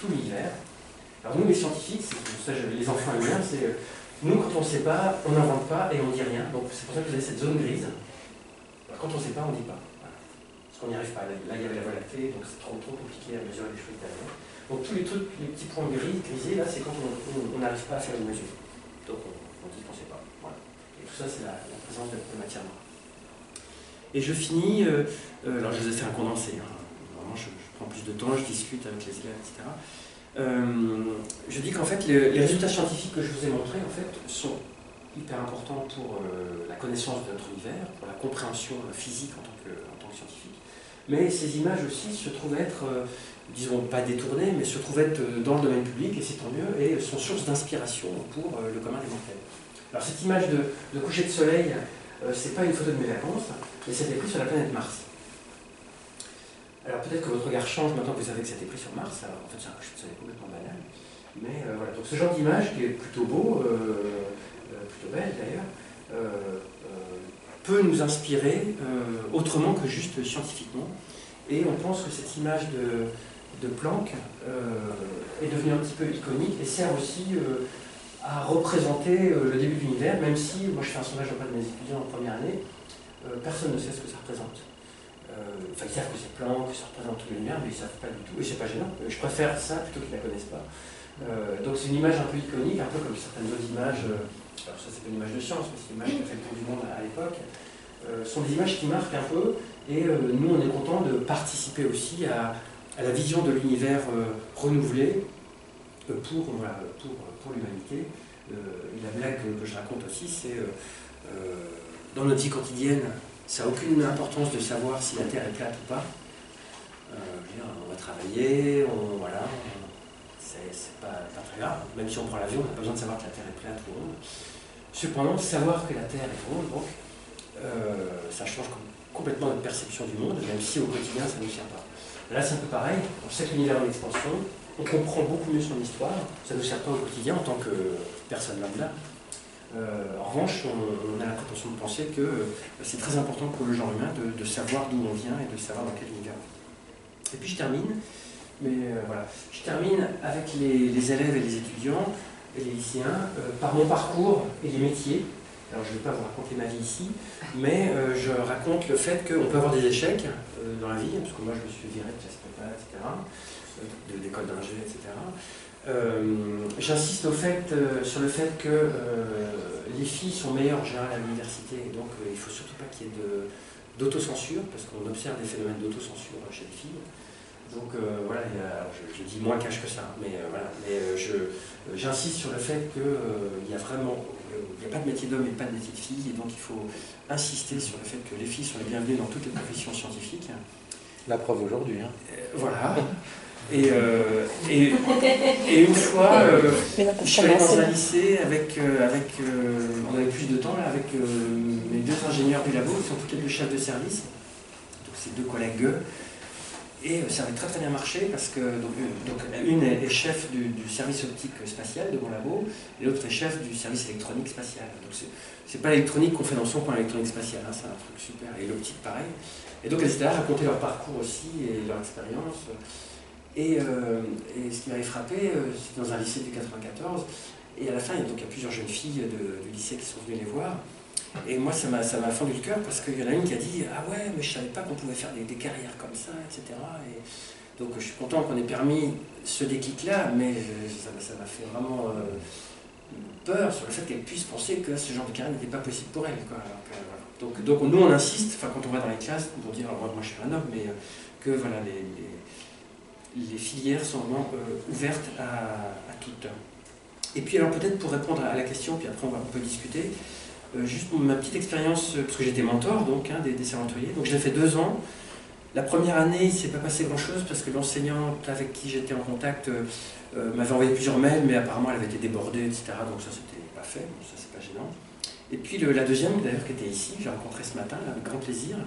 A: l'univers. Alors nous, les scientifiques, ça, les enfants aiment bien, c'est nous, quand on ne sait pas, on n'invente pas et on ne dit rien. Donc c'est pour ça que vous avez cette zone grise. Alors, quand on ne sait pas, on ne dit pas. On n'y arrive pas. Là, il y avait la Voie lactée, donc c'est trop compliqué à mesurer les choses derrière. Donc tous les trucs, les petits points grisés, là, c'est quand on n'arrive pas à faire une mesure. Donc on dit qu'on ne sait pas. Voilà. Et tout ça, c'est la présence de matière noire. Et je finis, alors je vous ai fait un condensé. Vraiment, je prends plus de temps, je discute avec les élèves, etc. Je dis qu'en fait, les résultats scientifiques que je vous ai montrés, en fait, sont hyper importants pour la connaissance de notre univers, pour la compréhension physique en tant que scientifique. Mais ces images aussi se trouvent être, disons pas détournées, mais se trouvent être dans le domaine public, et c'est tant mieux, et sont source d'inspiration pour le commun des mortels. Alors cette image de coucher de soleil, c'est pas une photo de mes vacances, mais c'était pris sur la planète Mars. Alors peut-être que votre regard change maintenant que vous savez que c'était pris sur Mars, alors en fait ça est complètement banal, mais voilà, donc ce genre d'image qui est plutôt beau, plutôt belle d'ailleurs, peut nous inspirer autrement que juste scientifiquement. Et on pense que cette image de Planck est devenu un petit peu iconique et sert aussi à représenter le début de l'univers, même si, moi je fais un sondage auprès de mes étudiants en première année, personne ne sait ce que ça représente. Enfin, ils savent que c'est Planck, que ça représente tout l'univers, mais ils ne savent pas du tout, et c'est pas gênant. Je préfère ça plutôt qu'ils ne la connaissent pas. Donc c'est une image un peu iconique, un peu comme certaines autres images, alors ça c'est pas une image de science, mais c'est une image qui a fait le tour du monde à l'époque, sont des images qui marquent un peu, et nous on est content de participer aussi à la vision de l'univers renouvelé pour l'humanité. Et la blague que je raconte aussi, c'est dans notre vie quotidienne, ça n'a aucune importance de savoir si la Terre est plate ou pas. On va travailler, voilà, c'est pas très grave. Même si on prend l'avion, on n'a pas besoin de savoir que la Terre est plate ou ronde. Cependant, savoir que la Terre est ronde, donc, ça change complètement notre perception du monde, même si au quotidien ça ne nous sert pas. Là c'est un peu pareil, on sait que l'univers est en expansion, on comprend beaucoup mieux son histoire, ça ne nous sert pas au quotidien en tant que personne lambda. En revanche, on a la prétention de penser que c'est très important pour le genre humain de savoir d'où on vient et de savoir dans quel univers on vit. Et puis je termine, voilà, je termine avec les élèves et les étudiants et les lycéens par mon parcours et les métiers. Alors je ne vais pas vous raconter ma vie ici, mais je raconte le fait qu'on peut avoir des échecs dans la vie, parce que moi je me suis viré de classe prépa, etc., d'école d'ingé, etc. J'insiste sur le fait que les filles sont meilleures en général à l'université, donc il ne faut surtout pas qu'il y ait d'autocensure, parce qu'on observe des phénomènes d'autocensure chez les filles. Donc voilà, je dis moins cash que ça, mais voilà. Mais j'insiste sur le fait qu'il y a vraiment, il n'y a pas de métier d'homme et pas de métier de fille, et donc il faut insister sur le fait que les filles sont les bienvenues dans toutes les professions scientifiques.
B: La preuve aujourd'hui. Hein.
A: Voilà. Et une fois, je suis allé dans un lycée avec on avait plus de temps là, avec mes deux ingénieurs du labo, qui sont tous les deux chefs de service, donc ces deux collègues. Et ça avait très très bien marché parce que donc une est chef du service optique spatial de mon labo et l'autre est chef du service électronique spatial. Donc c'est pas l'électronique qu'on fait dans son coin, l'électronique spatiale, hein, c'est un truc super, et l'optique pareil. Et donc elles étaient là à raconter leur parcours aussi et leur expérience. Et ce qui m'avait frappé, c'était dans un lycée du 94, et à la fin il y a plusieurs jeunes filles du lycée qui sont venues les voir. Et moi, ça m'a fendu le cœur parce qu'il y en a une qui a dit « Ah ouais, mais je ne savais pas qu'on pouvait faire des carrières comme ça, etc. » Et donc je suis content qu'on ait permis ce déclic-là, mais ça m'a fait vraiment peur sur le fait qu'elle puisse penser que ce genre de carrière n'était pas possible pour elle. Quoi. Donc nous, on insiste, quand on va dans les classes, pour dire « Moi, je suis un homme, mais que voilà, les filières sont vraiment ouvertes à toutes. » Et puis alors peut-être pour répondre à la question, puis après on peut discuter, juste ma petite expérience, parce que j'étais mentor donc, des serventuriers, donc je l'ai fait 2 ans. La première année, il ne s'est pas passé grand-chose parce que l'enseignante avec qui j'étais en contact m'avait envoyé plusieurs mails, mais apparemment elle avait été débordée, etc. Donc ça, c'était pas fait, donc ça, c'est pas gênant. Et puis la deuxième, d'ailleurs, qui était ici, j'ai rencontré ce matin, là, avec grand plaisir,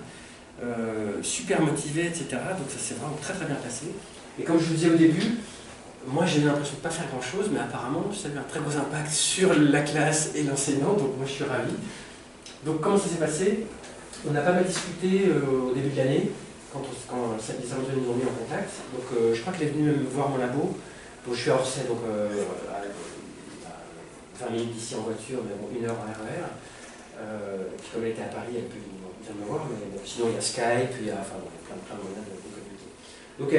A: super motivée, etc. Donc ça s'est vraiment très très bien passé. Et comme je vous disais au début, moi j'ai eu l'impression de ne pas faire grand chose, mais apparemment ça a eu un très gros impact sur la classe et l'enseignant, donc moi je suis ravi. Donc comment ça s'est passé? On a pas mal discuté au début de l'année, quand les serventuriers nous ont mis en contact. Donc je crois qu'elle est venue me voir mon labo, donc je suis à Orsay, donc à 20 minutes d'ici en voiture, mais bon, 1 heure en RER. Puis comme elle était à Paris, elle peut venir me voir, mais bon, sinon il y a Skype, il y a plein de moyens de communiquer. Donc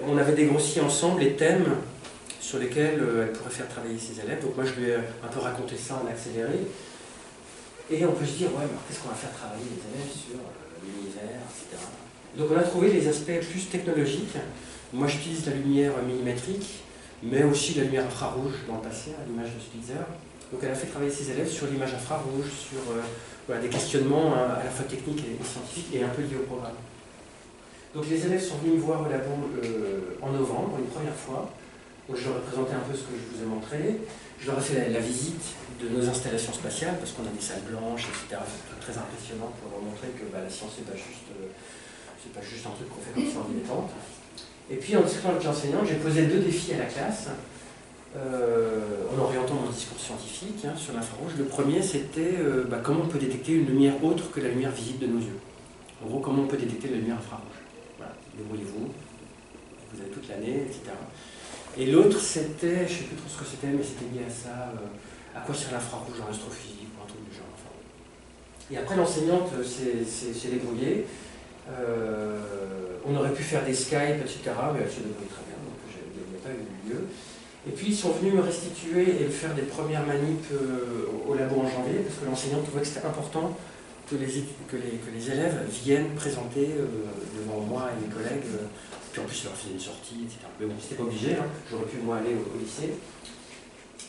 A: on avait dégrossi ensemble les thèmes sur lesquels elle pourrait faire travailler ses élèves. Donc moi je lui ai un peu raconté ça en accéléré. Et on peut se dire, ouais, mais qu'est-ce qu'on va faire travailler les élèves sur l'univers, etc. Donc on a trouvé les aspects plus technologiques. Moi j'utilise la lumière millimétrique, mais aussi la lumière infrarouge dans le passé, à l'image de Spitzer. Donc elle a fait travailler ses élèves sur l'image infrarouge, sur des questionnements à la fois techniques et scientifiques, et un peu liés au programme. Donc les élèves sont venus me voir au labo en novembre, une première fois. Donc je leur ai présenté un peu ce que je vous ai montré. Je leur ai fait la visite de nos installations spatiales, parce qu'on a des salles blanches, etc. C'est très impressionnant pour leur montrer que la science, c'est pas juste un truc qu'on fait comme ça en dilettante. Et puis en discutant avec l'enseignante, j'ai posé 2 défis à la classe, en orientant mon discours scientifique sur l'infrarouge. Le premier, c'était comment on peut détecter une lumière autre que la lumière visible de nos yeux. En gros, comment on peut détecter la lumière infrarouge. Voilà, débrouillez-vous. vous avez toute l'année, etc. Et l'autre, c'était, je ne sais plus trop ce que c'était, mais c'était lié à ça, à quoi sert l'infrarouge en astrophysique, ou un truc du genre. Enfin. Et après, l'enseignante s'est débrouillée. On aurait pu faire des Skype, etc., mais elle se débrouille très bien, donc il n'y a pas eu lieu. Et puis ils sont venus me restituer et faire des premières manips au labo en janvier, parce que l'enseignante trouvait que c'était important que les élèves viennent présenter devant moi et mes collègues, puis en plus je leur faisais une sortie, etc. Mais bon, c'était pas obligé, hein. J'aurais pu moi aller au lycée.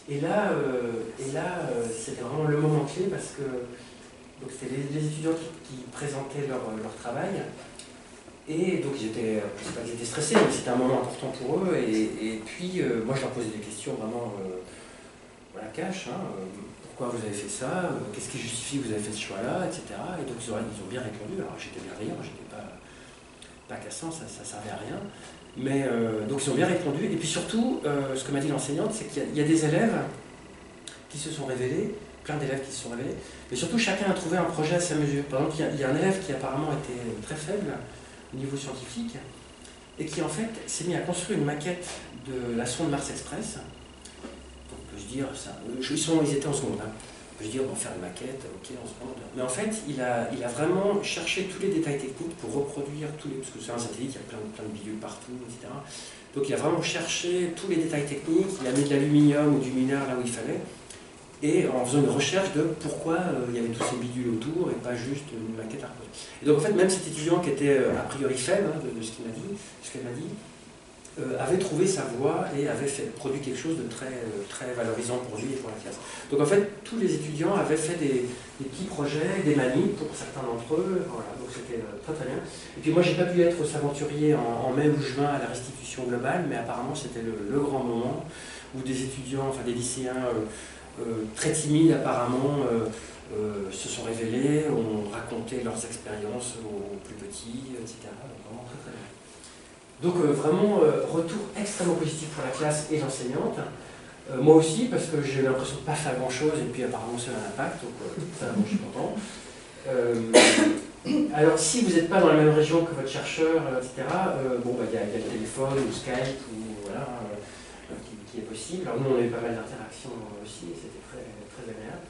A: Et là c'était vraiment le moment clé, parce que c'était les étudiants qui présentaient leur travail. Et donc ils étaient, je sais pas qu'ils étaient stressés, mais c'était un moment important pour eux. Et puis moi je leur posais des questions vraiment voilà, cash. Hein, pourquoi vous avez fait ça, qu'est-ce qui justifie que vous avez fait ce choix-là, etc. Et donc ils ont bien répondu. Alors j'étais bienveillant, j'étais pas cassant, ça servait à rien. Mais donc ils ont bien répondu. Et puis surtout, ce que m'a dit l'enseignante, c'est qu'il y a des élèves qui se sont révélés, plein d'élèves qui se sont révélés, mais surtout chacun a trouvé un projet à sa mesure. Par exemple, il y a un élève qui apparemment était très faible au niveau scientifique, et qui en fait s'est mis à construire une maquette de la sonde Mars Express. Donc on peut se dire, ils étaient en seconde, hein. On peut se dire, on va faire une maquette, ok, en seconde. Mais en fait, il a vraiment cherché tous les détails techniques pour reproduire tous les... Parce que c'est un satellite, il y a plein de bidules partout, etc. Donc il a vraiment cherché tous les détails techniques, il a mis de l'aluminium ou du mineur là où il fallait, et en faisant une recherche de pourquoi il y avait tous ces bidules autour et pas juste une maquette à reposer. Et donc en fait, même cet étudiant qui était a priori faible, hein, de ce qu'elle m'a dit, avait trouvé sa voie et avait produit quelque chose de très valorisant pour lui et pour la classe. Donc en fait, tous les étudiants avaient fait des petits projets, des manips pour certains d'entre eux, voilà, donc c'était très bien. Et puis moi, j'ai pas pu être s'aventurier en mai ou juin à la restitution globale, mais apparemment c'était le grand moment où des étudiants, enfin des lycéens très timides apparemment, se sont révélés, ont raconté leurs expériences aux plus petits, etc. Vraiment très bien. Donc vraiment, retour extrêmement positif pour la classe et l'enseignante. Moi aussi, parce que j'ai l'impression de ne pas faire grand-chose, et puis apparemment ça a un impact, donc ça, bon, je suis content. Alors si vous n'êtes pas dans la même région que votre chercheur, etc., bon, bah, y a le téléphone ou Skype, ou voilà, qui est possible. Alors nous, on a eu pas mal d'interactions aussi, et c'était très agréable.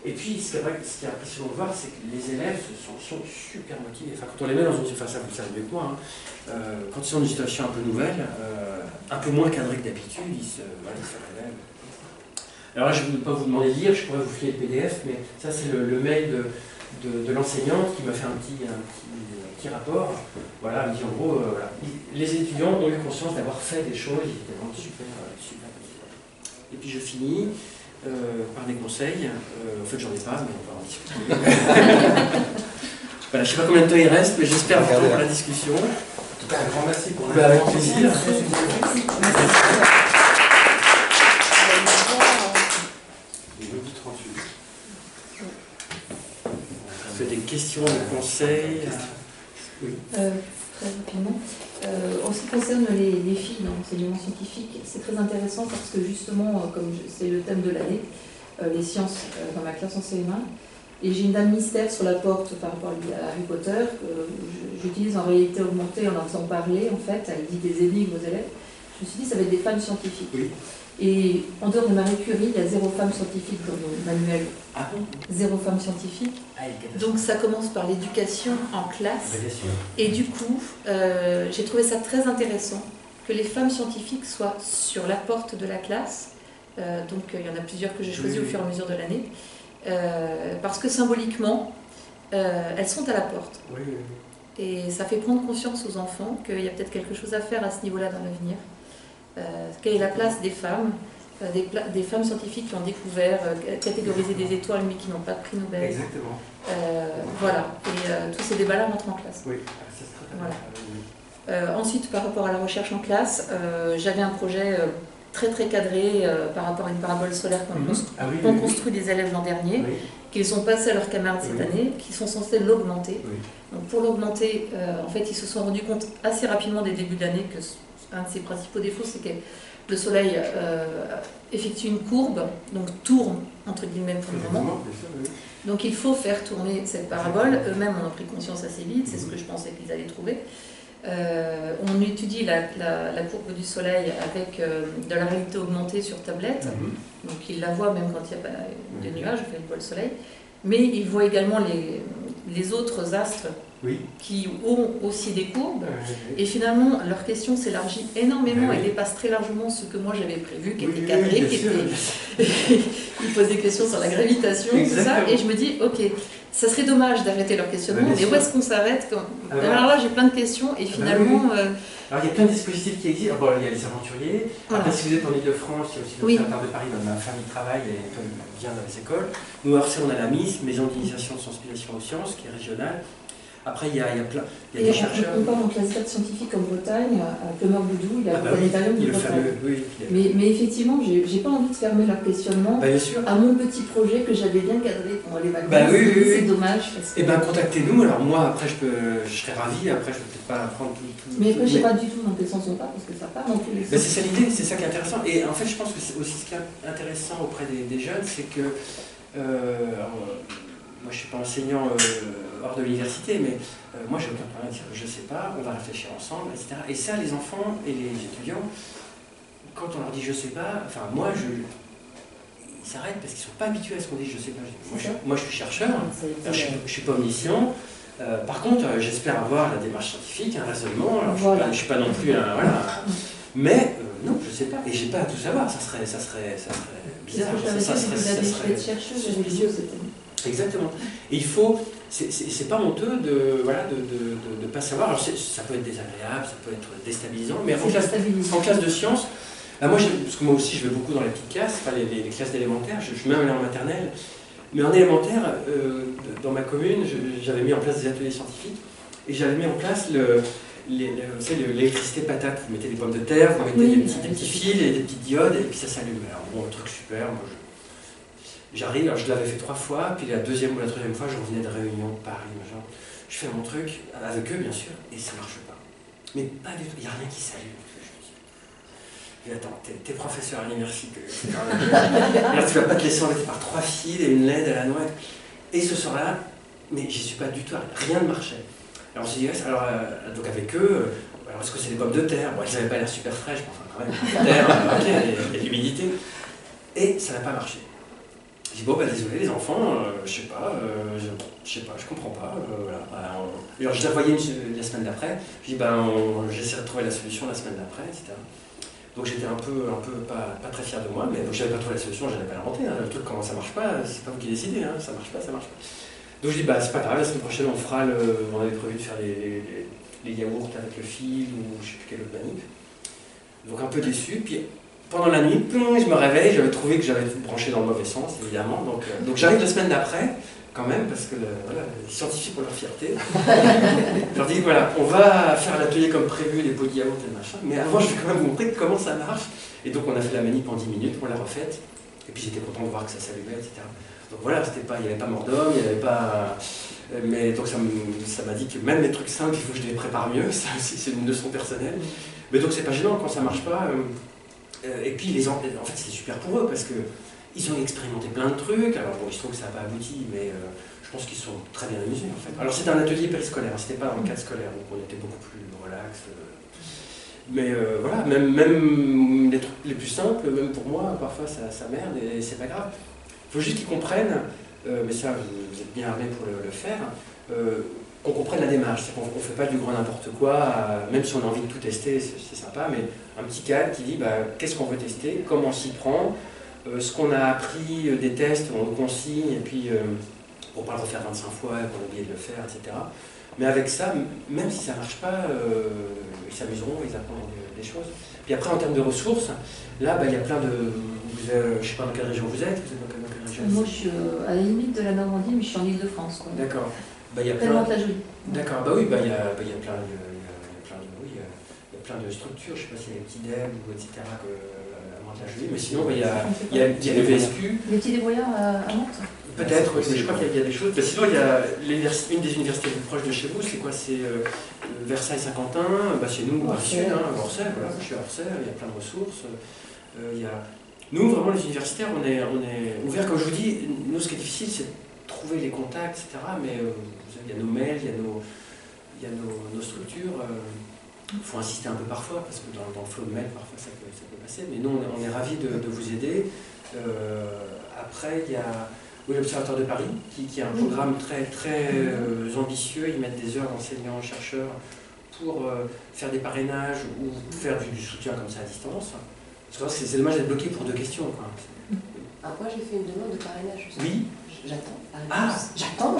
A: Et puis, c'est vrai que ce qui est impressionnant de voir, c'est que les élèves sont super motivés. Enfin, quand on les met dans une situation, ça vous le savez mieux que moi, hein, quand ils sont dans une situation un peu nouvelle, un peu moins cadrée que d'habitude, ils se révèlent. Alors là, je ne vais pas vous demander de lire, je pourrais vous filer le PDF, mais ça, c'est le mail de l'enseignante qui m'a fait un petit rapport. Voilà, elle me dit en gros, voilà, les étudiants ont eu conscience d'avoir fait des choses, ils étaient vraiment super motivés. Et puis je finis par des conseils. En fait, j'en ai pas, mais on va en discuter. Voilà, je ne sais pas combien de temps il reste, mais j'espère vous pour la discussion.
B: En tout cas, un grand merci pour
A: Avec plaisir. C'est des questions, des conseils. Oui.
C: Très rapidement. En ce qui concerne les filles dans l'enseignement scientifique, c'est très intéressant parce que justement, comme c'est le thème de l'année, les sciences dans ma classe en CM1, et j'ai une dame mystère sur la porte par rapport à Harry Potter, que j'utilise en réalité augmentée en leur faisant parler, en fait, elle dit des énigmes aux élèves. Je me suis dit, ça va être des femmes scientifiques.
A: Oui.
C: Et en dehors de Marie Curie, il y a 0 femme scientifique dans nos manuels.
A: Ah bon ?
C: 0 femme scientifique. Donc ça commence par l'éducation en classe. Et du coup, j'ai trouvé ça très intéressant que les femmes scientifiques soient sur la porte de la classe. Donc il y en a plusieurs que j'ai choisies au fur et à mesure de l'année. Parce que symboliquement, elles sont à la porte.
A: Oui.
C: Et ça fait prendre conscience aux enfants qu'il y a peut-être quelque chose à faire à ce niveau-là dans l'avenir. Quelle est la place des femmes, des femmes scientifiques qui ont découvert, catégorisé des étoiles mais qui n'ont pas de prix Nobel.
A: Exactement.
C: Voilà, et tous ces débats-là rentrent en classe.
A: Oui, c'est très
C: voilà. Ensuite, par rapport à la recherche en classe, j'avais un projet très cadré par rapport à une parabole solaire qu'ont construit des élèves l'an dernier, qu'ils ont passé à leurs camarades cette année, qui sont censés l'augmenter. Donc pour l'augmenter, en fait, ils se sont rendus compte assez rapidement dès début d'année que un de ses principaux défauts, c'est que le Soleil effectue une courbe, donc tourne, entre guillemets, pour le moment. Donc il faut faire tourner cette parabole. Eux-mêmes en ont pris conscience assez vite, c'est ce que je pensais qu'ils allaient trouver. On étudie la courbe du soleil avec de la réalité augmentée sur tablette. Donc il la voit même quand il n'y a pas de nuages, il voit le soleil. Mais il voit également les autres astres qui ont aussi des courbes. Et finalement, leur question s'élargit énormément et dépasse très largement ce que moi j'avais prévu, qui était cadré, il pose des questions sur la gravitation, tout ça. Et je me dis, ok, ça serait dommage d'arrêter leur questionnement, mais où est-ce qu'on s'arrête Alors là, j'ai plein de questions et finalement...
A: Alors il y a plein de dispositifs qui existent. Bon, il y a les aventuriers. Après, si vous êtes en Ile-de-France, il y a aussi l'Observatoire de Paris, dans ma famille travaille et vient dans les écoles. Nous, à Orsay, on a la MIS, Maison d'initiation de sensibilisation aux sciences, qui est régionale. Après, il y a des chercheurs.
C: On parle en classe 4 scientifique en Bretagne, à Plumeur-Boudou, il y a le planétarium de Bretagne. Mais effectivement, j'ai pas envie de fermer leur questionnement à mon petit projet que j'avais bien cadré pendant les vacances. C'est dommage.
A: Eh bien, contactez-nous. Alors, moi, après, je serais ravi. Après, je ne vais peut-être pas apprendre tout.
C: Mais après, je ne sais pas du tout dans quel sens on part, parce que ça part dans tous les sens.
A: C'est ça l'idée, c'est ça qui est intéressant. Et en fait, je pense que c'est aussi ce qui est intéressant auprès des jeunes, c'est que. Moi, je ne suis pas enseignant hors de l'université, mais moi, j'ai aucun problème à dire je ne sais pas, on va réfléchir ensemble, etc. Et ça, les enfants et les étudiants, quand on leur dit je ne sais pas, enfin, moi, ils s'arrêtent parce qu'ils ne sont pas habitués à ce qu'on dit je ne sais pas. Moi, je suis chercheur, je ne suis pas omniscient. Par contre, j'espère avoir la démarche scientifique, un raisonnement. Alors, je ne suis pas non plus un. Voilà, mais non, je ne sais pas. Et je n'ai pas à tout savoir, ça serait bizarre. Ça serait
C: chercheuse.
A: Exactement. Et il faut, c'est pas honteux de ne pas savoir. Alors ça peut être désagréable, ça peut être déstabilisant, mais en classe de sciences, parce que moi aussi je vais beaucoup dans les petites classes, enfin les classes d'élémentaire, je suis même allé en maternelle, mais en élémentaire, dans ma commune, j'avais mis en place des ateliers scientifiques, et j'avais mis en place l'électricité patate. Vous mettez des pommes de terre, vous mettez des petits fils et des petites diodes, et puis ça s'allume. Alors bon, un truc super, moi j'arrive, alors je l'avais fait 3 fois, puis la deuxième ou la troisième fois, je revenais de réunion de Paris, genre, je fais mon truc, avec eux bien sûr, et ça marche pas. Mais pas du tout, il n'y a rien qui s'allume. Je dis, attends, t'es professeur à l'université, alors tu vas pas te laisser embêter par 3 fils et une LED à la noix. Et ce soir-là, mais j'y suis pas du tout, rien ne marchait. Alors on s'est dit, donc avec eux, alors est-ce que c'est des pommes de terre? Bon, elles n'avaient pas l'air super fraîches, mais enfin quand même, pommes de terre, ok, il y a de l'humidité. Et ça n'a pas marché. J'ai dit, bon, désolé les enfants, je sais pas, je comprends pas. Voilà. Alors je l'ai envoyé la semaine d'après, je dis, j'essaierai de trouver la solution la semaine d'après, etc. Donc j'étais un peu pas très fier de moi, mais je n'avais pas trouvé la solution, je n'allais pas l'inventer. Le truc, comment ça marche pas, c'est pas vous qui décidez, ça marche pas. Donc je dis, c'est pas grave, la semaine prochaine on fera on avait prévu de faire les yaourts avec le fil, ou je sais plus quelle autre manip. Donc un peu déçu, puis pendant la nuit, je me réveille, j'avais trouvé que j'avais tout branché dans le mauvais sens, évidemment. Donc j'arrive la semaine d'après, quand même, parce que les scientifiques ont leur fierté. Je leur dis, voilà, on va faire l'atelier comme prévu, les pots de yaourt et le machin, mais avant je vais quand même vous montrer comment ça marche. Et donc on a fait la manip en 10 minutes, on l'a refaite, et puis j'étais content de voir que ça s'allumait, etc. Donc voilà, il n'y avait pas mort d'homme, il n'y avait pas... Mais donc ça m'a dit que même les trucs simples, il faut que je les prépare mieux, ça aussi c'est une leçon personnelle. Mais donc c'est pas gênant quand ça marche pas. Et puis en fait c'est super pour eux, parce qu'ils ont expérimenté plein de trucs, alors bon, il se trouve que ça n'a pas abouti, mais je pense qu'ils sont très bien amusés en fait. Alors c'était un atelier périscolaire, c'était pas dans le cadre scolaire, donc on était beaucoup plus relax. Mais voilà, même les trucs les plus simples, même pour moi, parfois ça merde et c'est pas grave. Il faut juste qu'ils comprennent, mais ça vous êtes bien armés pour le faire, qu'on comprenne la démarche. C'est qu'on ne fait pas du grand n'importe quoi, même si on a envie de tout tester, c'est sympa, mais un petit cadre qui dit qu'est-ce qu'on veut tester, comment on s'y prend, ce qu'on a appris des tests, on le consigne, et puis pour ne pas le refaire 25 fois, qu'on a oublié de le faire, etc. Mais avec ça, même si ça ne marche pas, ils s'amuseront, ils apprendront des choses. Puis après, en termes de ressources, là, il y a plein de... je ne sais pas dans quelle région vous êtes dans quelle région?
C: Moi, je suis à la limite de la Normandie, mais je suis en Ile-de-France.
A: D'accord. Il y a
C: tellement la jolie.
A: D'accord, il y a plein de structures, je ne sais pas s'il y a les petits DEM ou etc. à Mantes-la-Jolie, mais sinon il y a le VSQ.
C: Les petits débrouillards à Mantes?
A: Peut-être, oui, mais je crois qu'il y a des choses. Mais sinon, il y a une des universités les plus proches de chez vous, c'est quoi? C'est Versailles-Saint-Quentin, c'est nous, à Sud, Orsay, voilà, je suis à Orsay, il y a plein de ressources. Nous, vraiment, les universitaires, on est ouverts, comme je vous dis, nous, ce qui est difficile, c'est de trouver les contacts, etc. Mais il y a nos mails, il y a nos structures. faut insister un peu parfois, parce que dans le flow de mail, parfois ça peut passer. Mais nous, on est ravis de vous aider. Après, il y a l'Observatoire de Paris, qui a un programme très, très ambitieux. Ils mettent des heures d'enseignants, chercheurs pour faire des parrainages ou faire du soutien comme ça à distance. Parce que c'est dommage d'être bloqué pour 2 questions, quoi.
E: Alors moi, j'ai fait une demande de parrainage.
A: Oui.
E: J'attends.
A: J'attends.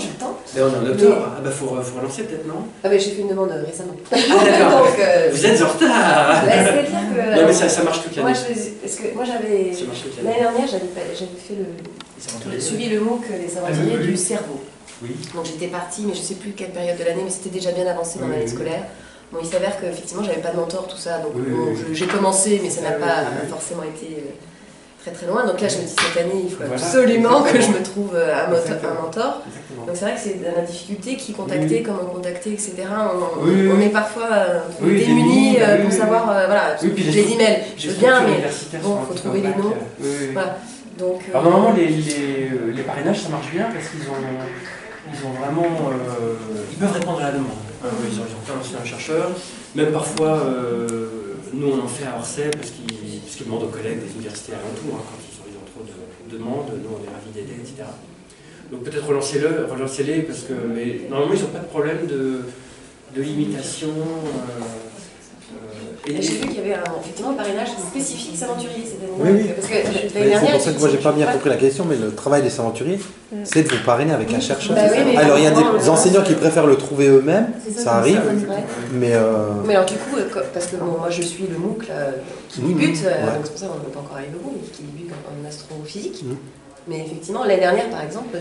E: Mais
A: on est en octobre. Ah bah faut relancer peut-être, non?
E: Ah mais j'ai fait une demande récemment.
A: Ah d'accord.
E: Donc,
A: vous êtes en retard.
E: C'est-à-dire que...
A: Non mais ça marche toute l'année.
E: Parce que moi j'avais... L'année dernière, j'avais suivi le MOOC Les aventuriers du cerveau.
A: Oui.
E: Donc j'étais partie, mais je ne sais plus quelle période de l'année, mais c'était déjà bien avancé dans l'année scolaire. Bon, il s'avère qu'effectivement, j'avais pas de mentor, tout ça. Donc j'ai commencé, mais ça n'a pas forcément été... très très loin, donc là je me dis cette année il faut absolument que je me trouve un mentor. Donc c'est vrai que c'est la difficulté, qui contacter, comment contacter, etc. On est parfois démunis pour savoir, voilà, les emails, je veux bien, mais bon, il faut trouver les noms. Voilà. Donc,
A: alors normalement les parrainages ça marche bien parce qu'ils ont vraiment, ils peuvent répondre à la demande. Ils ont plein d'anciens chercheurs, même parfois nous on en fait à Orsay parce qu'ils demandent aux collègues des universités alentours, quand ils ont trop de demandes, nous on est ravis d'aider, etc. Donc peut-être relancez-les, parce que mais normalement ils n'ont pas de problème de limitation.
E: Et j'ai vu qu'il y avait effectivement un parrainage spécifique s'aventurier cette année.
B: Oui.
E: Parce que l'année dernière,
B: c'est pour ça que moi j'ai pas bien compris la question, mais le travail des aventuriers, c'est de vous parrainer avec un chercheur. Alors il y a des enseignants qui préfèrent le trouver eux-mêmes, ça arrive, mais
E: alors du coup, parce que bon, moi je suis le MOOC là, qui débute, donc c'est pour ça qu'on n'est pas encore arrivé au bout, mais qui débute en astrophysique. Mais effectivement, l'année dernière par exemple,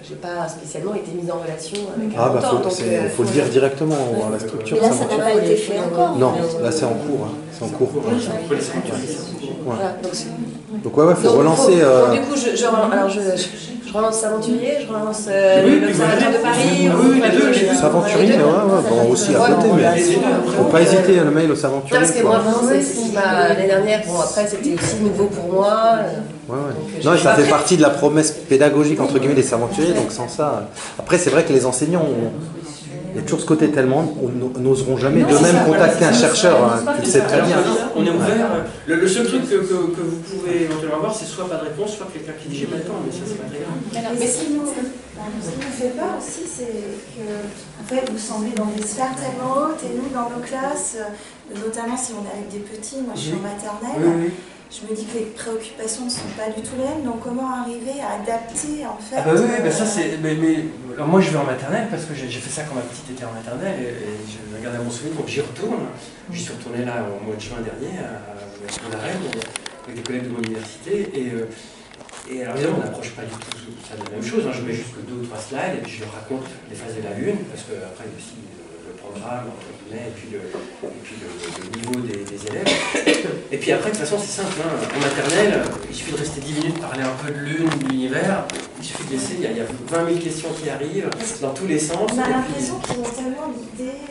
E: j'ai pas spécialement été mise en relation avec un mentor.
B: Il faut le dire directement à la structure.
D: Et là, ça n'a pas été fait encore.
B: Non, là c'est en cours. C'est en cours.
E: Voilà,
B: donc il faut relancer.
E: Donc, du coup, je relance S'aventurier, je relance l'Observatoire de Paris.
B: S'aventurier, bon, aussi à côté, mais il ne faut pas hésiter à le mail au S'aventurier.
E: Parce que moi, l'année dernière, bon, après c'était aussi nouveau pour moi.
B: Non, et ça fait partie de la promesse pédagogique entre guillemets des S'aventuriers, donc sans ça. Après, c'est vrai que les enseignants, il y a toujours ce côté tellement, n'oseront jamais d'eux-mêmes contacter un chercheur, tu le sais très bien.
A: On est ouvert. Le seul truc que vous pouvez éventuellement avoir, c'est soit pas de réponse, soit quelqu'un qui dit j'ai pas le temps, mais ça c'est pas très grave.
F: Mais ce qui nous fait peur aussi, c'est que en fait, vous semblez dans des sphères tellement hautes, et nous, dans nos classes, notamment si on est avec des petits, moi je suis en maternelle, je me dis que les préoccupations ne sont pas du tout les mêmes, donc comment arriver à adapter en fait
A: ça c'est... Alors moi je vais en maternelle parce que j'ai fait ça quand ma petite était en maternelle et je regardais mon souvenir, donc j'y retourne. J'y suis retourné là au mois de juin dernier à Rennes avec des collègues de mon université et alors évidemment on n'approche pas du tout ça de la même chose, je mets juste que 2 ou 3 slides et puis je leur raconte les phases de la Lune parce qu'après il y a aussi le programme entre guillemets et puis le niveau des élèves. Et puis après de toute façon c'est simple, en maternelle il suffit de rester 10 minutes, parler un peu de Lune, de l'univers, il suffit de laisser, il y a 20 000 questions qui arrivent dans tous les sens.
F: On a l'impression qu'ils ont tellement l'idée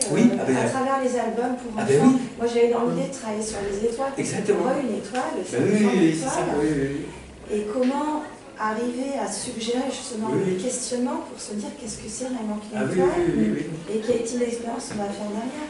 F: à travers les albums pour enfants. Moi j'avais dans l'idée de travailler sur les étoiles.
A: Exactement.
F: Une étoile, c'est ça. Et comment arriver à suggérer justement des questionnements pour se dire qu'est-ce que c'est vraiment qu'une étoile et quelle est l'expérience qu'on va faire derrière.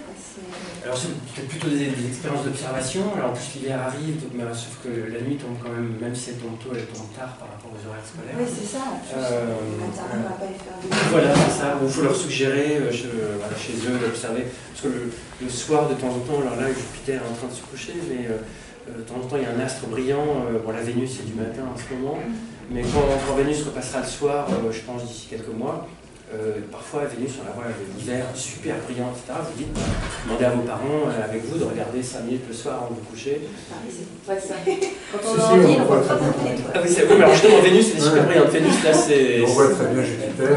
A: Alors c'est plutôt des expériences d'observation, alors en plus l'hiver arrive, donc, sauf que la nuit tombe quand même si elle tombe tôt, elle tombe tard par rapport aux horaires scolaires.
F: Oui c'est ça, on va pas les faire vivre.
A: Voilà, c'est ça, il faut leur suggérer chez eux d'observer, parce que le soir de temps en temps, alors là Jupiter est en train de se coucher, mais de temps en temps il y a un astre brillant, la Vénus c'est du matin en ce moment, mais quand Vénus repassera le soir, je pense d'ici quelques mois, parfois Vénus on la voit l'hiver super brillant, etc. Vous dites, demandez à vos parents avec vous de regarder 5 minutes le soir avant de vous coucher.
E: Quand on est en ville, on voit pas beaucoup d'étoiles.
A: Ah oui, mais alors justement Vénus c'est super brillant, Vénus là c'est...
G: On voit très bien Jupiter,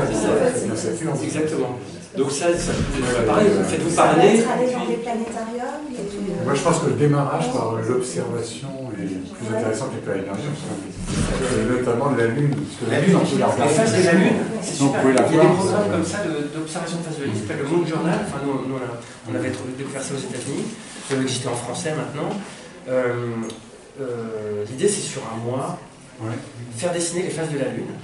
G: c'est Saturne.
A: Exactement. Donc ça pareil, faites-vous parler.
G: Moi je pense que le démarrage par l'observation est plus intéressant qu'il peut aller dans notamment de la Lune. Parce que la Lune, on peut la regarder.
A: Les phases de la Lune, c'est super. Il y a des
G: voir,
A: programmes comme ça d'observation de phase de la Lune, ça s'appelle le Monde Journal. Enfin, nous on avait découvert ça aux États-Unis, ça doit exister en français maintenant. L'idée c'est sur un mois, faire dessiner les phases de la Lune.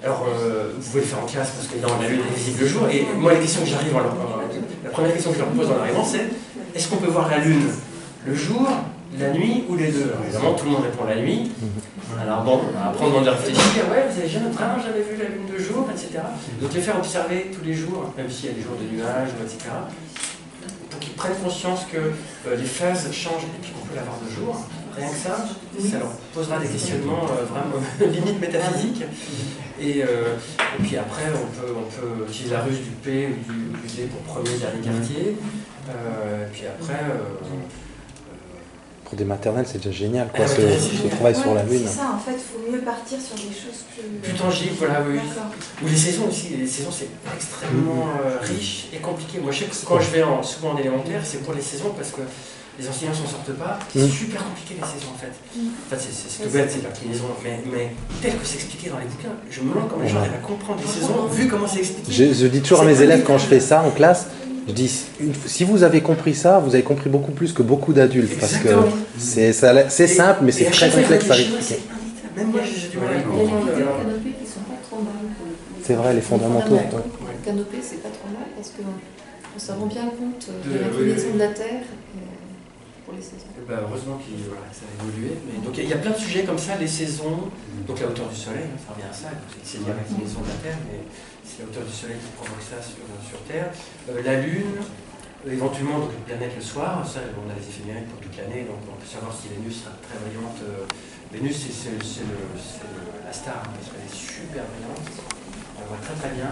A: Alors, vous pouvez le faire en classe parce que la Lune est visible le jour. Et moi, la première question que je leur pose en arrivant, c'est est-ce qu'on peut voir la Lune le jour, la nuit ou les deux? Alors, évidemment, tout le monde répond la nuit. Alors bon, après on demande de réfléchir, ouais, vous avez vraiment jamais vu la Lune de jour, etc. Donc les faire observer tous les jours, même s'il y a des jours de nuages, etc. Pour qu'ils prennent conscience que les phases changent et puis qu'on peut la voir de jour. Rien que ça, ça leur posera des questionnements vraiment limite métaphysiques. Et puis après, on peut utiliser la ruse du P ou du D pour premier, dernier quartier. Puis après...
B: pour des maternelles, c'est déjà génial, quoi, ce travail sur la Lune.
F: C'est ça, en fait, il faut mieux partir sur des choses
A: plus tangibles, voilà, oui. Ou les saisons aussi. Les saisons, c'est extrêmement riche et compliqué. Moi, je sais que quand je vais souvent en élémentaire, c'est pour les saisons parce que les enseignants s'en sortent pas. C'est super compliqué les saisons, en fait. En fait, c'est tout bête, c'est l'inclinaison. Mais tel que c'est expliqué dans les bouquins, je me demande comment les gens arrivent à comprendre les saisons, vu comment c'est expliqué.
B: Je dis toujours à mes élèves, quand je fais ça en classe, je dis, si vous avez compris ça, vous avez compris beaucoup plus que beaucoup d'adultes. Parce que c'est simple, mais c'est très complexe à expliquer.
A: Même moi, j'ai du mal à
C: Il y a
A: comprendre.
C: des vidéos canopées qui sont pas trop mal.
B: C'est vrai, les fondamentaux.
C: Le canopé, c'est pas trop mal parce qu'on se rend bien compte de l'inclinaison de la Terre pour les saisons.
A: Heureusement que ça a évolué. Mais, donc il y a plein de sujets comme ça, les saisons, donc la hauteur du soleil, ça revient à ça, c'est lié à l'inclinaison de la Terre, mais c'est la hauteur du soleil qui provoque ça sur Terre. La Lune, éventuellement donc, le planète le soir, ça on a les effets numériques pour toute l'année, donc on peut savoir si Vénus sera très brillante. Vénus c'est la star, parce qu'elle est super brillante, on voit très très bien.